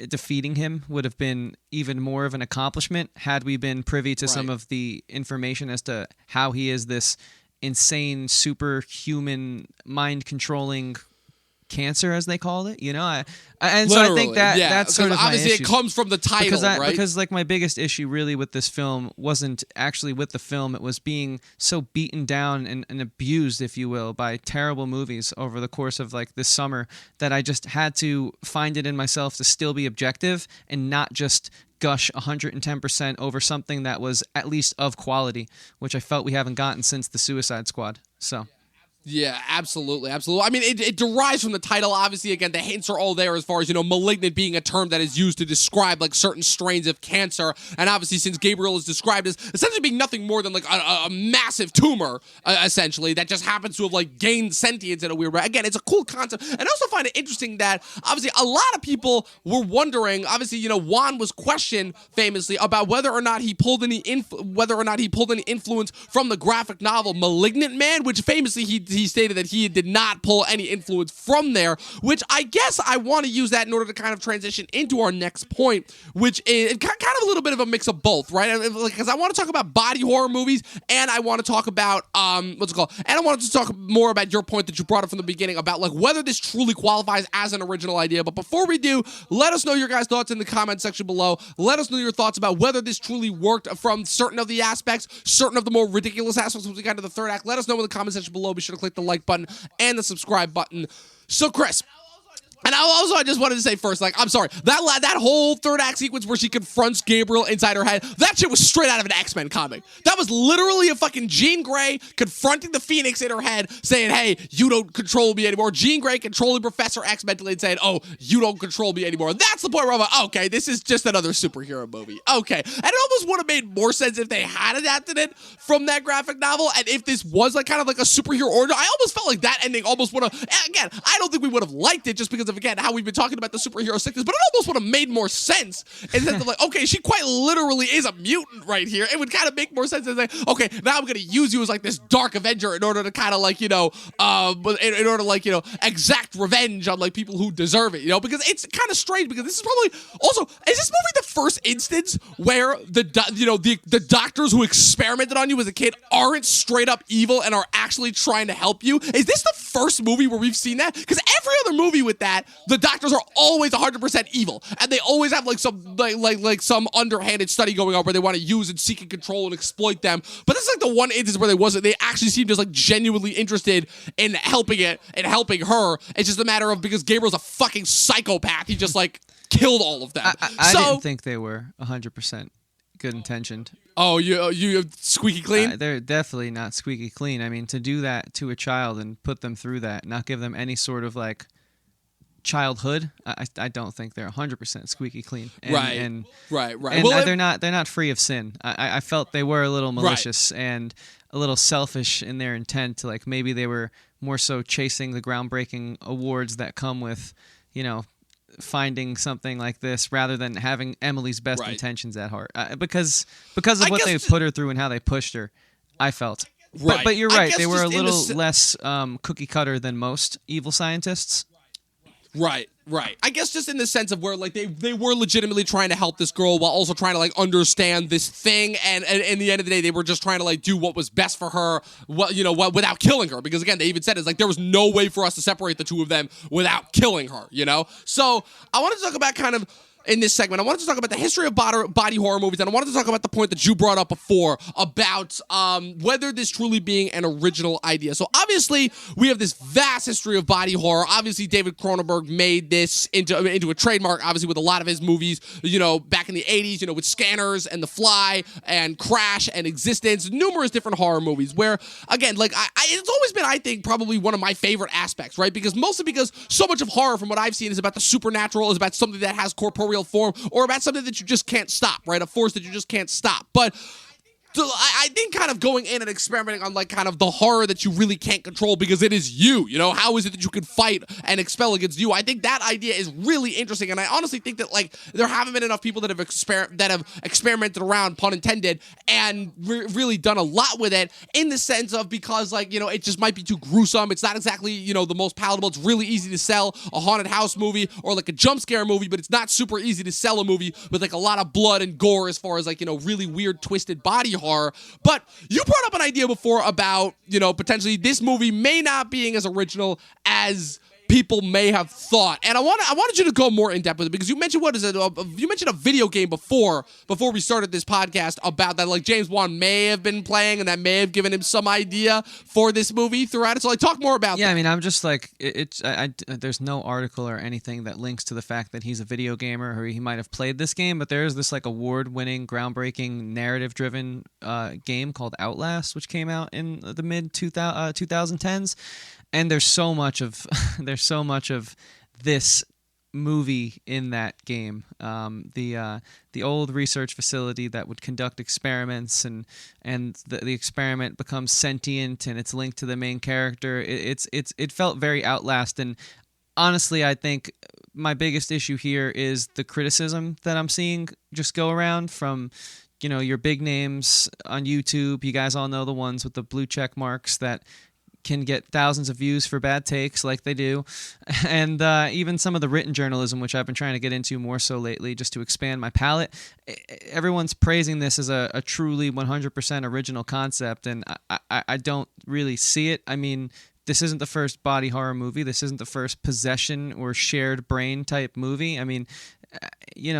Defeating him would have been even more of an accomplishment had we been privy to some of the information as to how he is this insane, superhuman, mind-controlling cancer, as they called it, you know. And so I think that's sort of obviously my issue. it comes from the title, right? Because like my biggest issue really with this film wasn't actually with the film; it was being so beaten down and abused, if you will, by terrible movies over the course of like this summer that I just had to find it in myself to still be objective and not just gush 110% over something that was at least of quality, which I felt we haven't gotten since The Suicide Squad. So. Yeah, absolutely. I mean, it derives from the title. Obviously, again, the hints are all there as far as, malignant being a term that is used to describe, like, certain strains of cancer. And obviously, since Gabriel is described as essentially being nothing more than, like, a massive tumor, essentially, that just happens to have, like, gained sentience in a weird way. Again, it's a cool concept. And I also find it interesting that, obviously, a lot of people were wondering, obviously, Juan was questioned famously about whether or not he pulled any influence from the graphic novel Malignant Man, which famously he stated that he did not pull any influence from there, which I guess I want to use that in order to kind of transition into our next point, which is kind of a little bit of a mix of both, right? Because I want to talk about body horror movies, and I want to talk about, and I wanted to talk more about your point that you brought up from the beginning about, like, whether this truly qualifies as an original idea. But before we do, let us know your guys' thoughts in the comment section below. Let us know your thoughts about whether this truly worked from certain of the aspects, certain of the more ridiculous aspects once we got to the third act. Let us know in the comment section below. Be sure to click the like button and the subscribe button. So, Chris, and also I just wanted to say first, like, I'm sorry, that whole third act sequence where she confronts Gabriel inside her head, that shit was straight out of an X-Men comic. That was literally a fucking Jean Grey confronting the Phoenix in her head, saying, hey, you don't control me anymore. Jean Grey controlling Professor X mentally and saying, oh, you don't control me anymore. That's the point where I'm like, okay, this is just another superhero movie. Okay. And it almost would have made more sense if they had adapted it from that graphic novel, and if this was like kind of like a superhero origin. I almost felt like that ending almost would have, again, I don't think we would have liked it just because of, again, how we've been talking about the superhero sickness, but it almost would have made more sense in the sense of, like, okay, she quite literally is a mutant right here. It would kind of make more sense as like, okay, now I'm going to use you as like this dark Avenger in order to kind of like, in order to like, exact revenge on like people who deserve it, because it's kind of strange because this is probably also, is this movie the first instance where the doctors who experimented on you as a kid aren't straight up evil and are actually trying to help you? Is this the first movie where we've seen that? Because every other movie with that, the doctors are always 100% evil, and they always have like some like some underhanded study going on where they want to use and seek and control and exploit them. But this is like the one instance where they actually seem just like genuinely interested in helping her. It's just a matter of, because Gabriel's a fucking psychopath, he just like killed all of them. I didn't think they were 100% good intentioned. Oh, you squeaky clean? They're definitely not squeaky clean. I mean, to do that to a child and put them through that, not give them any sort of like childhood, I don't think they're 100% squeaky clean. Right. And Well, they're not free of sin. I felt they were a little malicious and a little selfish in their intent. Like maybe they were more so chasing the groundbreaking awards that come with, finding something like this rather than having Emily's best intentions at heart. Because of what they put her through and how they pushed her, I felt. Right. But you're right. They were a little less cookie cutter than most evil scientists. Right. I guess just in the sense of where like they were legitimately trying to help this girl while also trying to like understand this thing, and in the end of the day they were just trying to like do what was best for her, without killing her, because again they even said it's like there was no way for us to separate the two of them without killing her, So I want to talk about kind of in this segment, I wanted to talk about the history of body horror movies, and I wanted to talk about the point that you brought up before about whether this truly being an original idea. So obviously, we have this vast history of body horror. Obviously, David Cronenberg made this into a trademark, obviously, with a lot of his movies, back in the 80s, with Scanners and The Fly and Crash and Existence, numerous different horror movies where, again, like, it's always been, I think, probably one of my favorite aspects, right? Because so much of horror, from what I've seen, is about the supernatural, is about something that has corporeal material form, or about something that you just can't stop, right? A force that you just can't stop. But so I think kind of going in and experimenting on like kind of the horror that you really can't control because it is you, how is it that you can fight and expel against you? I think that idea is really interesting, and I honestly think that like there haven't been enough people that have experimented around, pun intended, and really done a lot with it in the sense of because like it just might be too gruesome. It's not exactly the most palatable. It's really easy to sell a haunted house movie or like a jump scare movie, but it's not super easy to sell a movie with like a lot of blood and gore as far as like really weird twisted body horror. But you brought up an idea before about, potentially this movie may not being as original as people may have thought. And I wanted you to go more in depth with it because you mentioned you mentioned a video game before we started this podcast about that like James Wan may have been playing and that may have given him some idea for this movie throughout it. So like talk more about that. Yeah, I mean, I'm just like there's no article or anything that links to the fact that he's a video gamer or he might have played this game, but there is this like award-winning, groundbreaking, narrative-driven game called Outlast, which came out in the mid 2010s. And there's so much of this movie in that game. The old research facility that would conduct experiments and the experiment becomes sentient and it's linked to the main character. It felt very Outlast, and honestly, I think my biggest issue here is the criticism that I'm seeing just go around from your big names on YouTube. You guys all know the ones with the blue check marks that can get thousands of views for bad takes like they do, and even some of the written journalism, which I've been trying to get into more so lately just to expand my palette. Everyone's praising this as a truly 100% original concept, and I don't really see it. I mean, this isn't the first body horror movie. This isn't the first possession or shared brain type movie. I mean,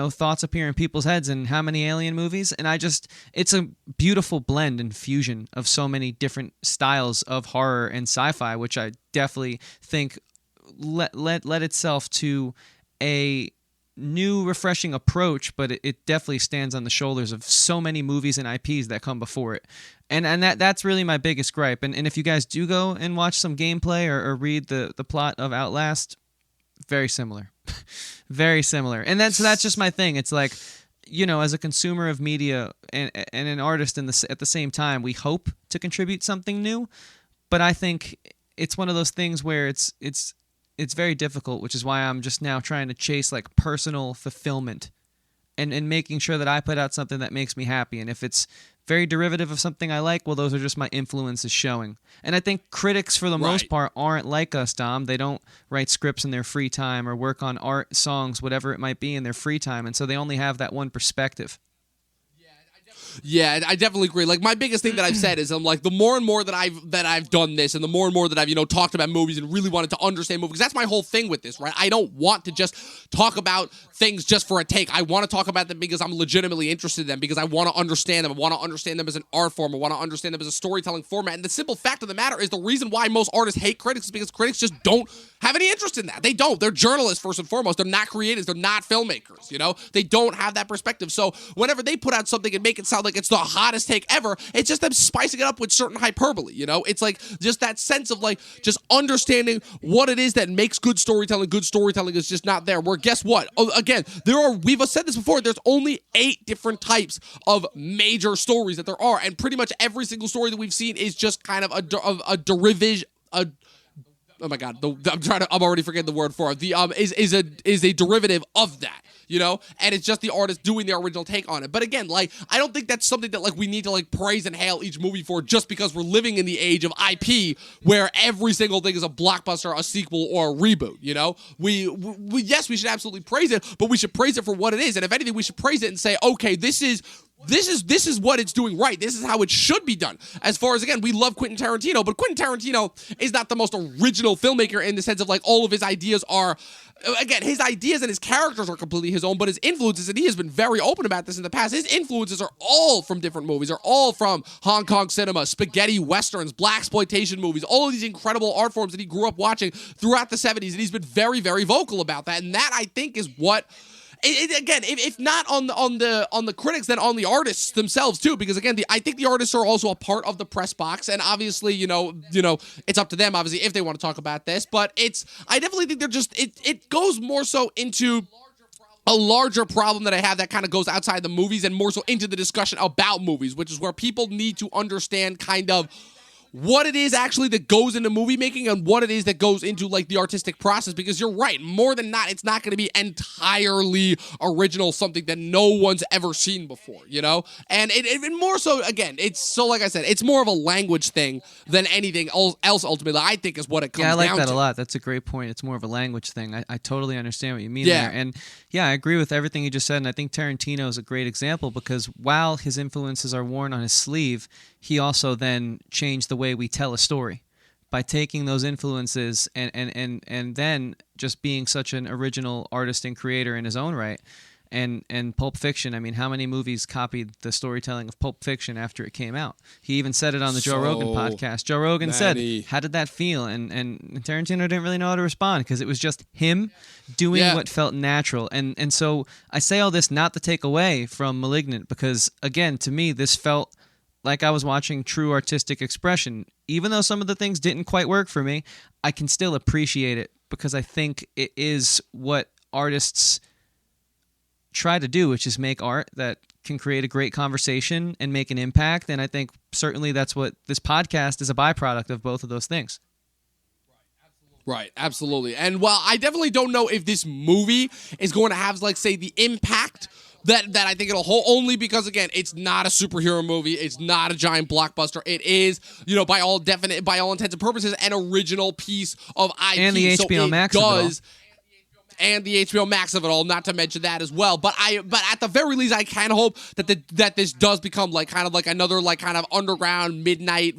thoughts appear in people's heads in how many Alien movies, and it's a beautiful blend and fusion of so many different styles of horror and sci-fi, which I definitely think led itself to a new, refreshing approach, but it definitely stands on the shoulders of so many movies and IPs that come before it. And that's really my biggest gripe. And if you guys do go and watch some gameplay or read the plot of Outlast, very similar. Very similar. And that's just my thing. It's like, as a consumer of media and an artist at the same time, we hope to contribute something new, but I think it's one of those things where it's very difficult, which is why I'm just now trying to chase like personal fulfillment and making sure that I put out something that makes me happy. And if it's very derivative of something I like, well, those are just my influences showing. And I think critics, for the most part, aren't like us, Dom. They don't write scripts in their free time or work on art, songs, whatever it might be in their free time. And so they only have that one perspective. Yeah, I definitely agree. Like my biggest thing that I've said is I'm like the more and more that I've done this, and the more and more that I've talked about movies and really wanted to understand movies. That's my whole thing with this, right? I don't want to just talk about things just for a take. I want to talk about them because I'm legitimately interested in them, because I want to understand them. I want to understand them as an art form. I want to understand them as a storytelling format. And the simple fact of the matter is the reason why most artists hate critics is because critics just don't have any interest in that. They don't. They're journalists first and foremost. They're not creators. They're not filmmakers. They don't have that perspective. So whenever they put out something and make it sound like it's the hottest take ever, it's just them spicing it up with certain hyperbole. It's like just that sense of like just understanding what it is that makes good storytelling. Good storytelling is just not there. Where guess what? Again, we've said this before. There's only 8 different types of major stories that there are, and pretty much every single story that we've seen is just kind of a derivative. Oh my God, I'm already forgetting the word for it. Is a derivative of that, and it's just the artist doing their original take on it. But again, like I don't think that's something that like we need to like praise and hail each movie for just because we're living in the age of IP where every single thing is a blockbuster, a sequel, or a reboot. We yes, we should absolutely praise it, but we should praise it for what it is. And if anything, we should praise it and say, okay, this is what it's doing right. This is how it should be done. As far as, again, we love Quentin Tarantino, but Quentin Tarantino is not the most original filmmaker in the sense of like all of his ideas are, again, his ideas and his characters are completely his own, but his influences, and he has been very open about this in the past, his influences are all from different movies, are all from Hong Kong cinema, spaghetti westerns, blaxploitation movies, all of these incredible art forms that he grew up watching throughout the 70s, and he's been very, very vocal about that, and that, I think, is what... again, if not on the critics, then on the artists themselves too, because again, I think the artists are also a part of the press box, and obviously, it's up to them, obviously, if they want to talk about this. But I definitely think they're just it goes more so into a larger problem that I have that kind of goes outside the movies and more so into the discussion about movies, which is where people need to understand kind of what it is actually that goes into movie making and what it is that goes into like the artistic process, because you're right, more than not, it's not going to be entirely original, something that no one's ever seen before, you know? And it more so, again, it's so, like I said, it's more of a language thing than anything else ultimately, I think, is what it comes down to. Yeah, I like that a lot. That's a great point. It's more of a language thing. I totally understand what you mean Yeah. there. And yeah, I agree with everything you just said, and I think Tarantino is a great example because while his influences are worn on his sleeve, he also then changed the way we tell a story by taking those influences and then just being such an original artist and creator in his own right. And Pulp Fiction, I mean, how many movies copied the storytelling of Pulp Fiction after it came out? He even said it on the Joe Rogan podcast. Joe Rogan said, how did that feel? And Tarantino didn't really know how to respond because it was just him doing what felt natural. And so I say all this not to take away from Malignant because, again, to me, this felt like I was watching true artistic expression. Even though some of the things didn't quite work for me, I can still appreciate it because I think it is what artists try to do, which is make art that can create a great conversation and make an impact. And I think certainly that's what this podcast is a byproduct of, both of those things. Right, absolutely. And while I definitely don't know if this movie is going to have, like, say, the impact that I think it'll hold, only because, again, it's not a superhero movie. It's not a giant blockbuster. It is, you know, by all intents and purposes, an original piece of IP. And the HBO Max of it all. And the HBO Max of it all, not to mention that as well. But at the very least, I can hope that this does become like kind of like another like kind of underground midnight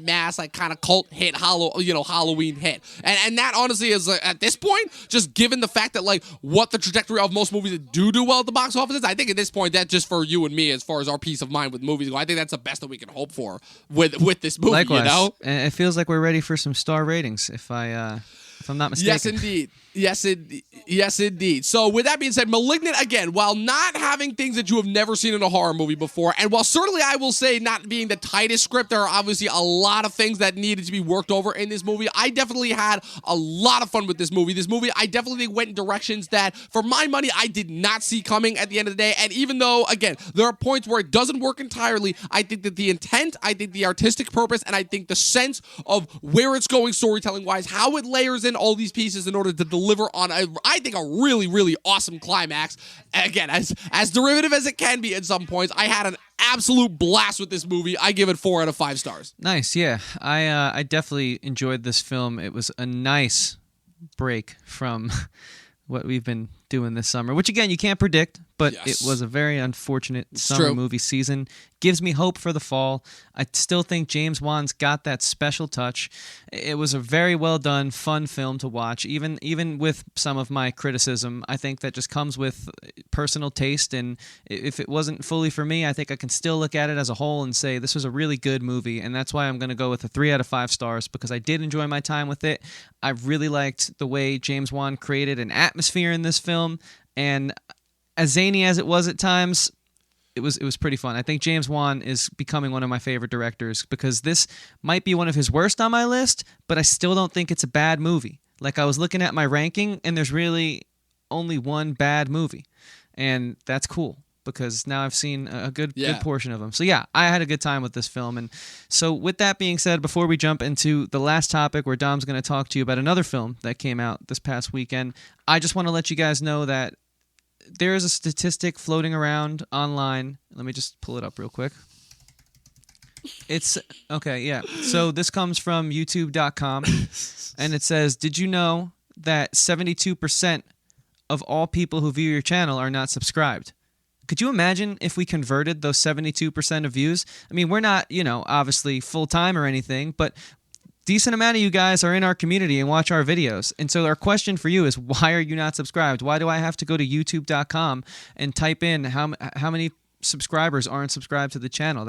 mass, like kind of cult hit, Halloween hit. And that honestly is at this point, just given the fact that like what the trajectory of most movies that do well at the box office is, I think at this point that just for you and me, as far as our peace of mind with movies go, I think that's the best that we can hope for with this movie. Likewise. You know, and it feels like we're ready for some star ratings. If I'm not mistaken. Yes, indeed. Yes, indeed. So with that being said, Malignant, again, while not having things that you have never seen in a horror movie before, and while certainly I will say not being the tightest script, there are obviously a lot of things that needed to be worked over in this movie. I definitely had a lot of fun with this movie. This movie, I definitely went in directions that, for my money, I did not see coming at the end of the day. And even though, again, there are points where it doesn't work entirely, I think that the intent, I think the artistic purpose, and I think the sense of where it's going storytelling-wise, how it layers in all these pieces in order to deliver on, I think, a really, really awesome climax. Again, as derivative as it can be at some points, I had an absolute blast with this movie. I give it 4 out of 5 stars. Nice, yeah. I definitely enjoyed this film. It was a nice break from what we've been doing this summer, which again, you can't predict, but it was a very unfortunate summer movie season. Gives me hope for the fall. I still think James Wan's got that special touch. It was a very well done, fun film to watch, even with some of my criticism. I think that just comes with personal taste, and if it wasn't fully for me, I think I can still look at it as a whole and say this was a really good movie, and that's why I'm going to go with a 3 out of 5 stars, because I did enjoy my time with it. I really liked the way James Wan created an atmosphere in this film, and as zany as it was at times, it was pretty fun. I think James Wan is becoming one of my favorite directors because this might be one of his worst on my list, but I still don't think it's a bad movie. Like, I was looking at my ranking, and there's really only one bad movie, and that's cool because now I've seen a good portion of them. So yeah, I had a good time with this film. And so with that being said, before we jump into the last topic where Dom's going to talk to you about another film that came out this past weekend, I just want to let you guys know that there is a statistic floating around online. Let me just pull it up real quick. It's okay, yeah. So this comes from youtube.com, and it says, did you know that 72% of all people who view your channel are not subscribed? Could you imagine if we converted those 72% of views? I mean, we're not, obviously full-time or anything, but decent amount of you guys are in our community and watch our videos. And so our question for you is, why are you not subscribed? Why do I have to go to youtube.com and type in how many subscribers aren't subscribed to the channel?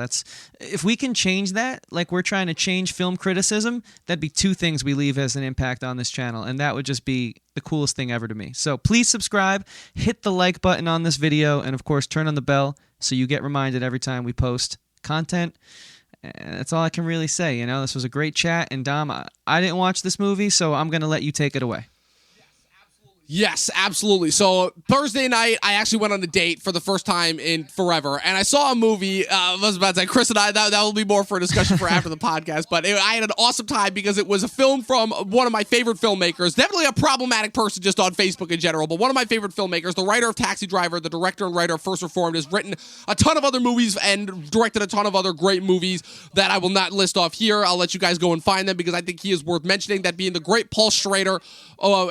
If we can change that, like we're trying to change film criticism, that'd be 2 things we leave as an impact on this channel, and that would just be the coolest thing ever to me. So please subscribe, hit the like button on this video, and of course turn on the bell so you get reminded every time we post content. And that's all I can really say. This was a great chat. And Dom, I didn't watch this movie, so I'm going to let you take it away. Yes, absolutely. So Thursday night, I actually went on a date for the first time in forever, and I saw a movie. I was about to say, Chris and I, that will be more for a discussion for after the podcast, but I had an awesome time because it was a film from one of my favorite filmmakers, definitely a problematic person just on Facebook in general, but one of my favorite filmmakers, the writer of Taxi Driver, the director and writer of First Reformed, has written a ton of other movies and directed a ton of other great movies that I will not list off here. I'll let you guys go and find them because I think he is worth mentioning, that being the great Paul Schrader,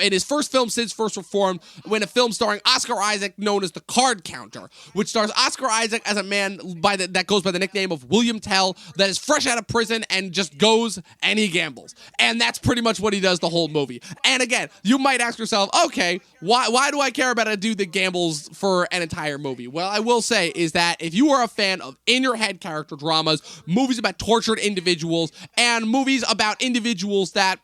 in his first film since First Reformed, when a film starring Oscar Isaac known as The Card Counter, which stars Oscar Isaac as a man that goes by the nickname of William Tell, that is fresh out of prison and just goes and he gambles. And that's pretty much what he does the whole movie. And again, you might ask yourself, okay, why do I care about a dude that gambles for an entire movie? Well, I will say is that if you are a fan of in-your-head character dramas, movies about tortured individuals, and movies about individuals that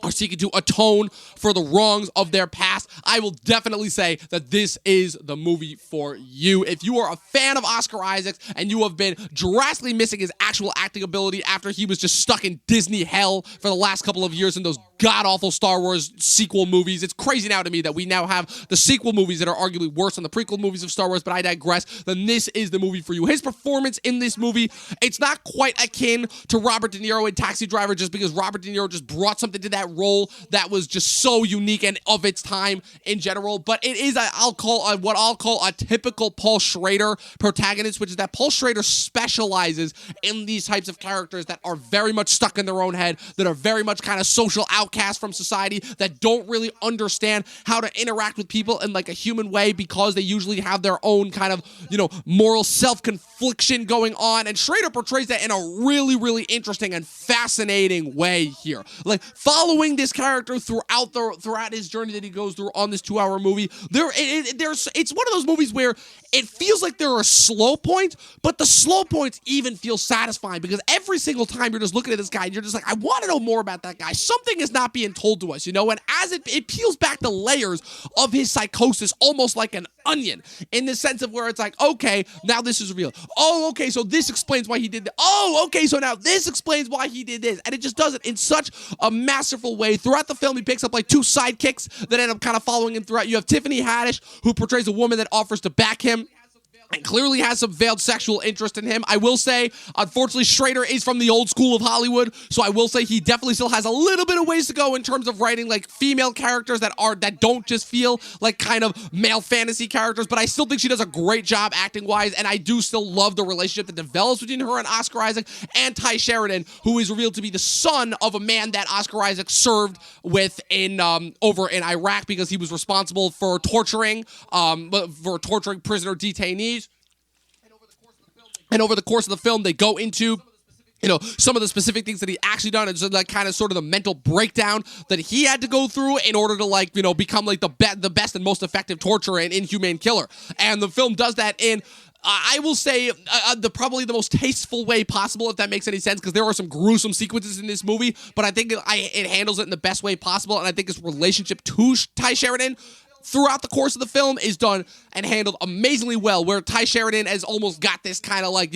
are seeking to atone for the wrongs of their past, I will definitely say that this is the movie for you. If you are a fan of Oscar Isaacs and you have been drastically missing his actual acting ability after he was just stuck in Disney hell for the last couple of years in those god-awful Star Wars sequel movies. It's crazy now to me that we now have the sequel movies that are arguably worse than the prequel movies of Star Wars, but I digress. Then this is the movie for you. His performance in this movie, it's not quite akin to Robert De Niro in Taxi Driver, just because Robert De Niro just brought something to that role that was just so unique and of its time in general, but it is what I'll call a typical Paul Schrader protagonist, which is that Paul Schrader specializes in these types of characters that are very much stuck in their own head, that are very much kind of social outcasts from society, that don't really understand how to interact with people in like a human way because they usually have their own kind of, moral self-confliction going on, and Schrader portrays that in a really, really interesting and fascinating way here. Like, following this character throughout his journey that he goes through on this 2-hour movie, it's one of those movies where it feels like there are slow points, but the slow points even feel satisfying because every single time you're just looking at this guy and you're just like, I want to know more about that guy. Something is not being told to us, and as it peels back the layers of his psychosis almost like an onion, in the sense of where it's like, okay, now this is real. Oh, okay, so this explains why he did that. Oh, okay, so now this explains why he did this. And it just does it in such a masterful way. Throughout the film, he picks up like 2 sidekicks that end up kind of following him throughout. You have Tiffany Haddish, who portrays a woman that offers to back him and clearly has some veiled sexual interest in him. I will say, unfortunately, Schrader is from the old school of Hollywood, so I will say he definitely still has a little bit of ways to go in terms of writing like female characters that don't just feel like kind of male fantasy characters, but I still think she does a great job acting-wise, and I do still love the relationship that develops between her and Oscar Isaac and Ty Sheridan, who is revealed to be the son of a man that Oscar Isaac served with over in Iraq because he was responsible for torturing prisoner detainees. And over the course of the film, they go into some of the specific things that he actually done, and so like kind of sort of the mental breakdown that he had to go through in order to become like the best and most effective torturer and inhumane killer. And the film does that in I will say probably the most tasteful way possible, if that makes any sense, because there are some gruesome sequences in this movie, but I think it handles it in the best way possible, and I think his relationship to Ty Sheridan throughout the course of the film is done and handled amazingly well, where Ty Sheridan has almost got this kind of like,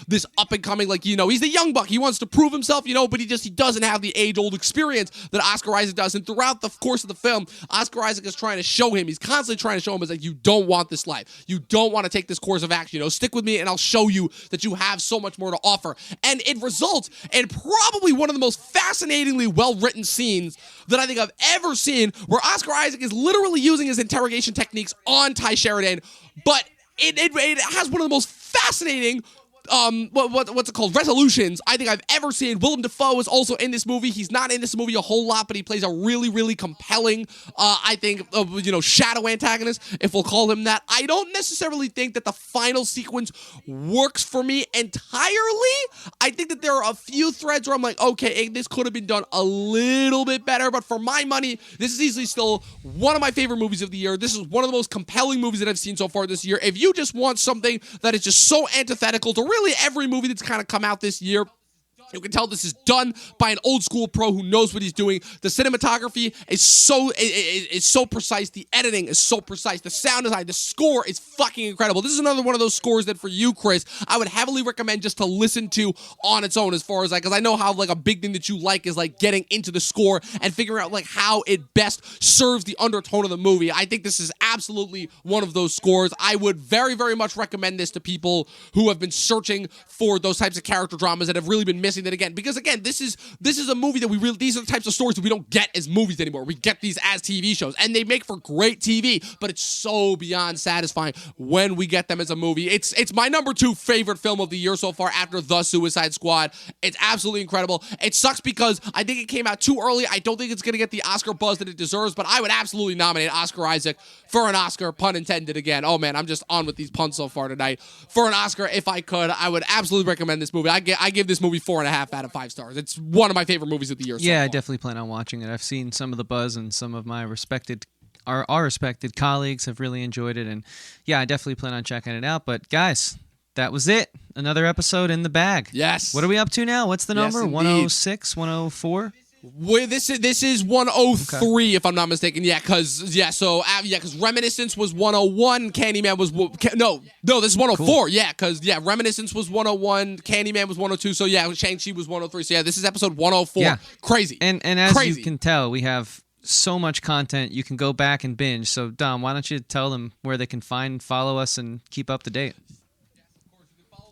this up-and-coming, like, he's the young buck. He wants to prove himself, but he doesn't have the age-old experience that Oscar Isaac does. And throughout the course of the film, Oscar Isaac is trying to show him, he's constantly trying to show him, is like, you don't want this life. You don't want to take this course of action. Stick with me and I'll show you that you have so much more to offer. And it results in probably one of the most fascinatingly well-written scenes that I think I've ever seen, where Oscar Isaac is literally using his interrogation techniques on Ty Sheridan, but it has one of the most fascinating what's it called, resolutions I think I've ever seen. Willem Dafoe is also in this movie. He's not in this movie a whole lot, but he plays a really, really compelling, I think, shadow antagonist, if we'll call him that. I don't necessarily think that the final sequence works for me entirely. I think that there are a few threads where I'm like, okay, this could have been done a little bit better, but for my money, this is easily still one of my favorite movies of the year. This is one of the most compelling movies that I've seen so far this year. If you just want something that is just so antithetical to really every movie that's kind of come out this year, You can tell this is done by an old school pro who knows what he's doing. The cinematography is so precise. The editing is so precise. The sound design, the score is fucking incredible. This is another one of those scores that for you, Chris, I would heavily recommend just to listen to on its own, as far as like, because I know how like a big thing that you like is like getting into the score and figuring out like how it best serves the undertone of the movie. I think this is absolutely one of those scores. I would very, very much recommend this to people who have been searching for those types of character dramas that have really been missing that again, because again, this is a movie that these are the types of stories that we don't get as movies anymore. We get these as TV shows, and they make for great TV, but it's so beyond satisfying when we get them as a movie. It's my number 2 favorite film of the year so far after The Suicide Squad. It's absolutely incredible. It sucks because I think it came out too early. I don't think it's going to get the Oscar buzz that it deserves, but I would absolutely nominate Oscar Isaac for an Oscar, pun intended again. Oh man, I'm just on with these puns so far tonight. For an Oscar, if I could, I would absolutely recommend this movie. I give this movie 4.5 out of 5 stars. It's one of my favorite movies of the year. Yeah, I definitely plan on watching it. I've seen some of the buzz, and some of my our respected colleagues have really enjoyed it, and yeah, I definitely plan on checking it out. But guys, that was it. Another episode in the bag. Yes. What are we up to now? What's the number? Yes, 106, 104? This is 103 if I'm not mistaken. Because Reminiscence was 101, Candyman was this is 104. Cool. Yeah, because Reminiscence was 101, Candyman was 102. So yeah, Shang-Chi was 103. So yeah, this is episode 104. Yeah. Crazy. And as you can tell, we have so much content you can go back and binge. So Dom, why don't you tell them where they can follow us and keep up to date?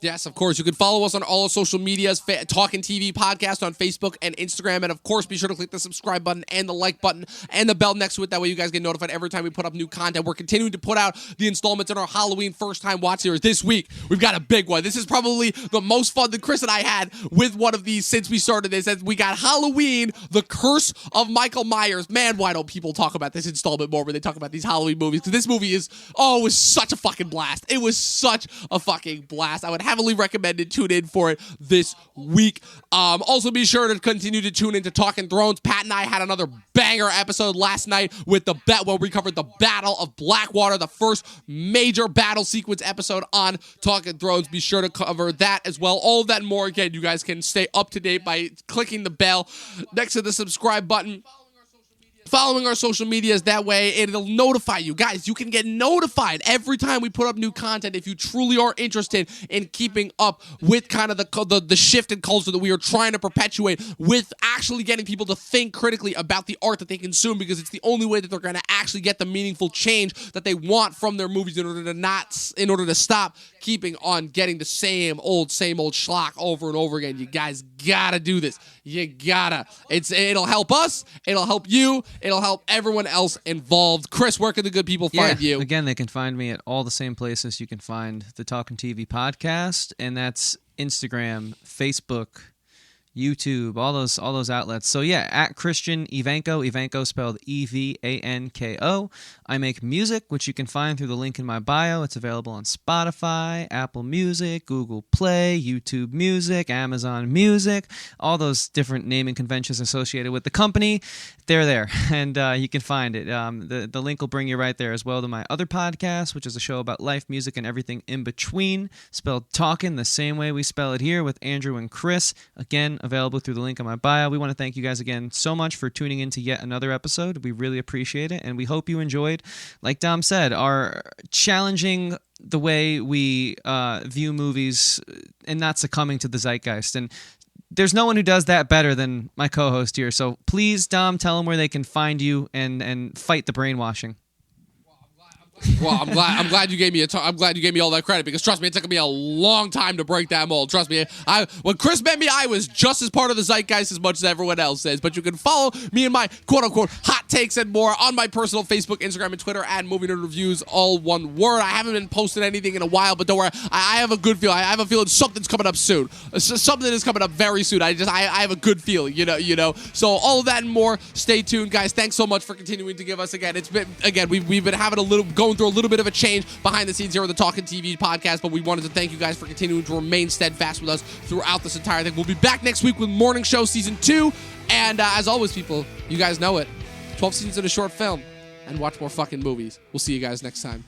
Yes, of course. You can follow us on all our social medias, Talking TV Podcast on Facebook and Instagram. And, of course, be sure to click the subscribe button and the like button and the bell next to it. That way you guys get notified every time we put up new content. We're continuing to put out the installments in our Halloween first-time watch series. This week, we've got a big one. This is probably the most fun that Chris and I had with one of these since we started this. We got Halloween, The Curse of Michael Myers. Man, why don't people talk about this installment more when they talk about these Halloween movies? Because this movie it was such a fucking blast. It was such a fucking blast. I would heavily recommend it. Tune in for it this week. Also, be sure to continue to tune into Talking Thrones. Pat and I had another banger episode last night with where we covered the Battle of Blackwater, the first major battle sequence episode on Talking Thrones. Be sure to cover that as well. All of that and more. Again, you guys can stay up to date by clicking the bell next to the subscribe button. Following our social medias, that way it'll notify you. Guys, you can get notified every time we put up new content if you truly are interested in keeping up with kind of the shift in culture that we are trying to perpetuate, with actually getting people to think critically about the art that they consume, because it's the only way that they're going to actually get the meaningful change that they want from their movies in order to stop keeping on getting the same old schlock over and over again. You guys gotta do this. You gotta. It'll help us. It'll help you. It'll help everyone else involved. Chris, where can the good people find you? Again, they can find me at all the same places you can find the Talkin' TV podcast, and that's Instagram, Facebook, YouTube, all those outlets. So yeah, at Christian Ivanko spelled Evanko. I make music, which you can find through the link in my bio. It's available on Spotify, Apple Music, Google Play, YouTube Music, Amazon Music, all those different naming conventions associated with the company. They're there, and you can find it. The link will bring you right there, as well to my other podcast, which is a show about life, music, and everything in between, spelled Talkin' the same way we spell it here, with Andrew and Chris. Again, available through the link in my bio. We want to thank you guys again so much for tuning in to yet another episode. We really appreciate it, and we hope you enjoyed, like Dom said, our challenging the way we view movies and not succumbing to the zeitgeist. And there's no one who does that better than my co-host here. So please, Dom, tell them where they can find you and fight the brainwashing. Well, I'm glad you gave me I'm glad you gave me all that credit, because trust me, it took me a long time to break that mold. Trust me, when Chris met me, I was just as part of the zeitgeist as much as everyone else is. But you can follow me and my quote unquote hot takes and more on my personal Facebook, Instagram, and Twitter at Movie Nerd Reviews, all one word. I haven't been posting anything in a while, but don't worry, I have a good feeling. I have a feeling something's coming up soon. Something is coming up very soon. I have a good feeling, you know. So all of that and more. Stay tuned, guys. Thanks so much for continuing to give us again. It's been we've been having going through a little bit of a change behind the scenes here on the Talkin' TV podcast, but we wanted to thank you guys for continuing to remain steadfast with us throughout this entire thing. We'll be back next week with Morning Show Season 2, and as always, people, you guys know it. 12 seasons in a short film, and watch more fucking movies. We'll see you guys next time.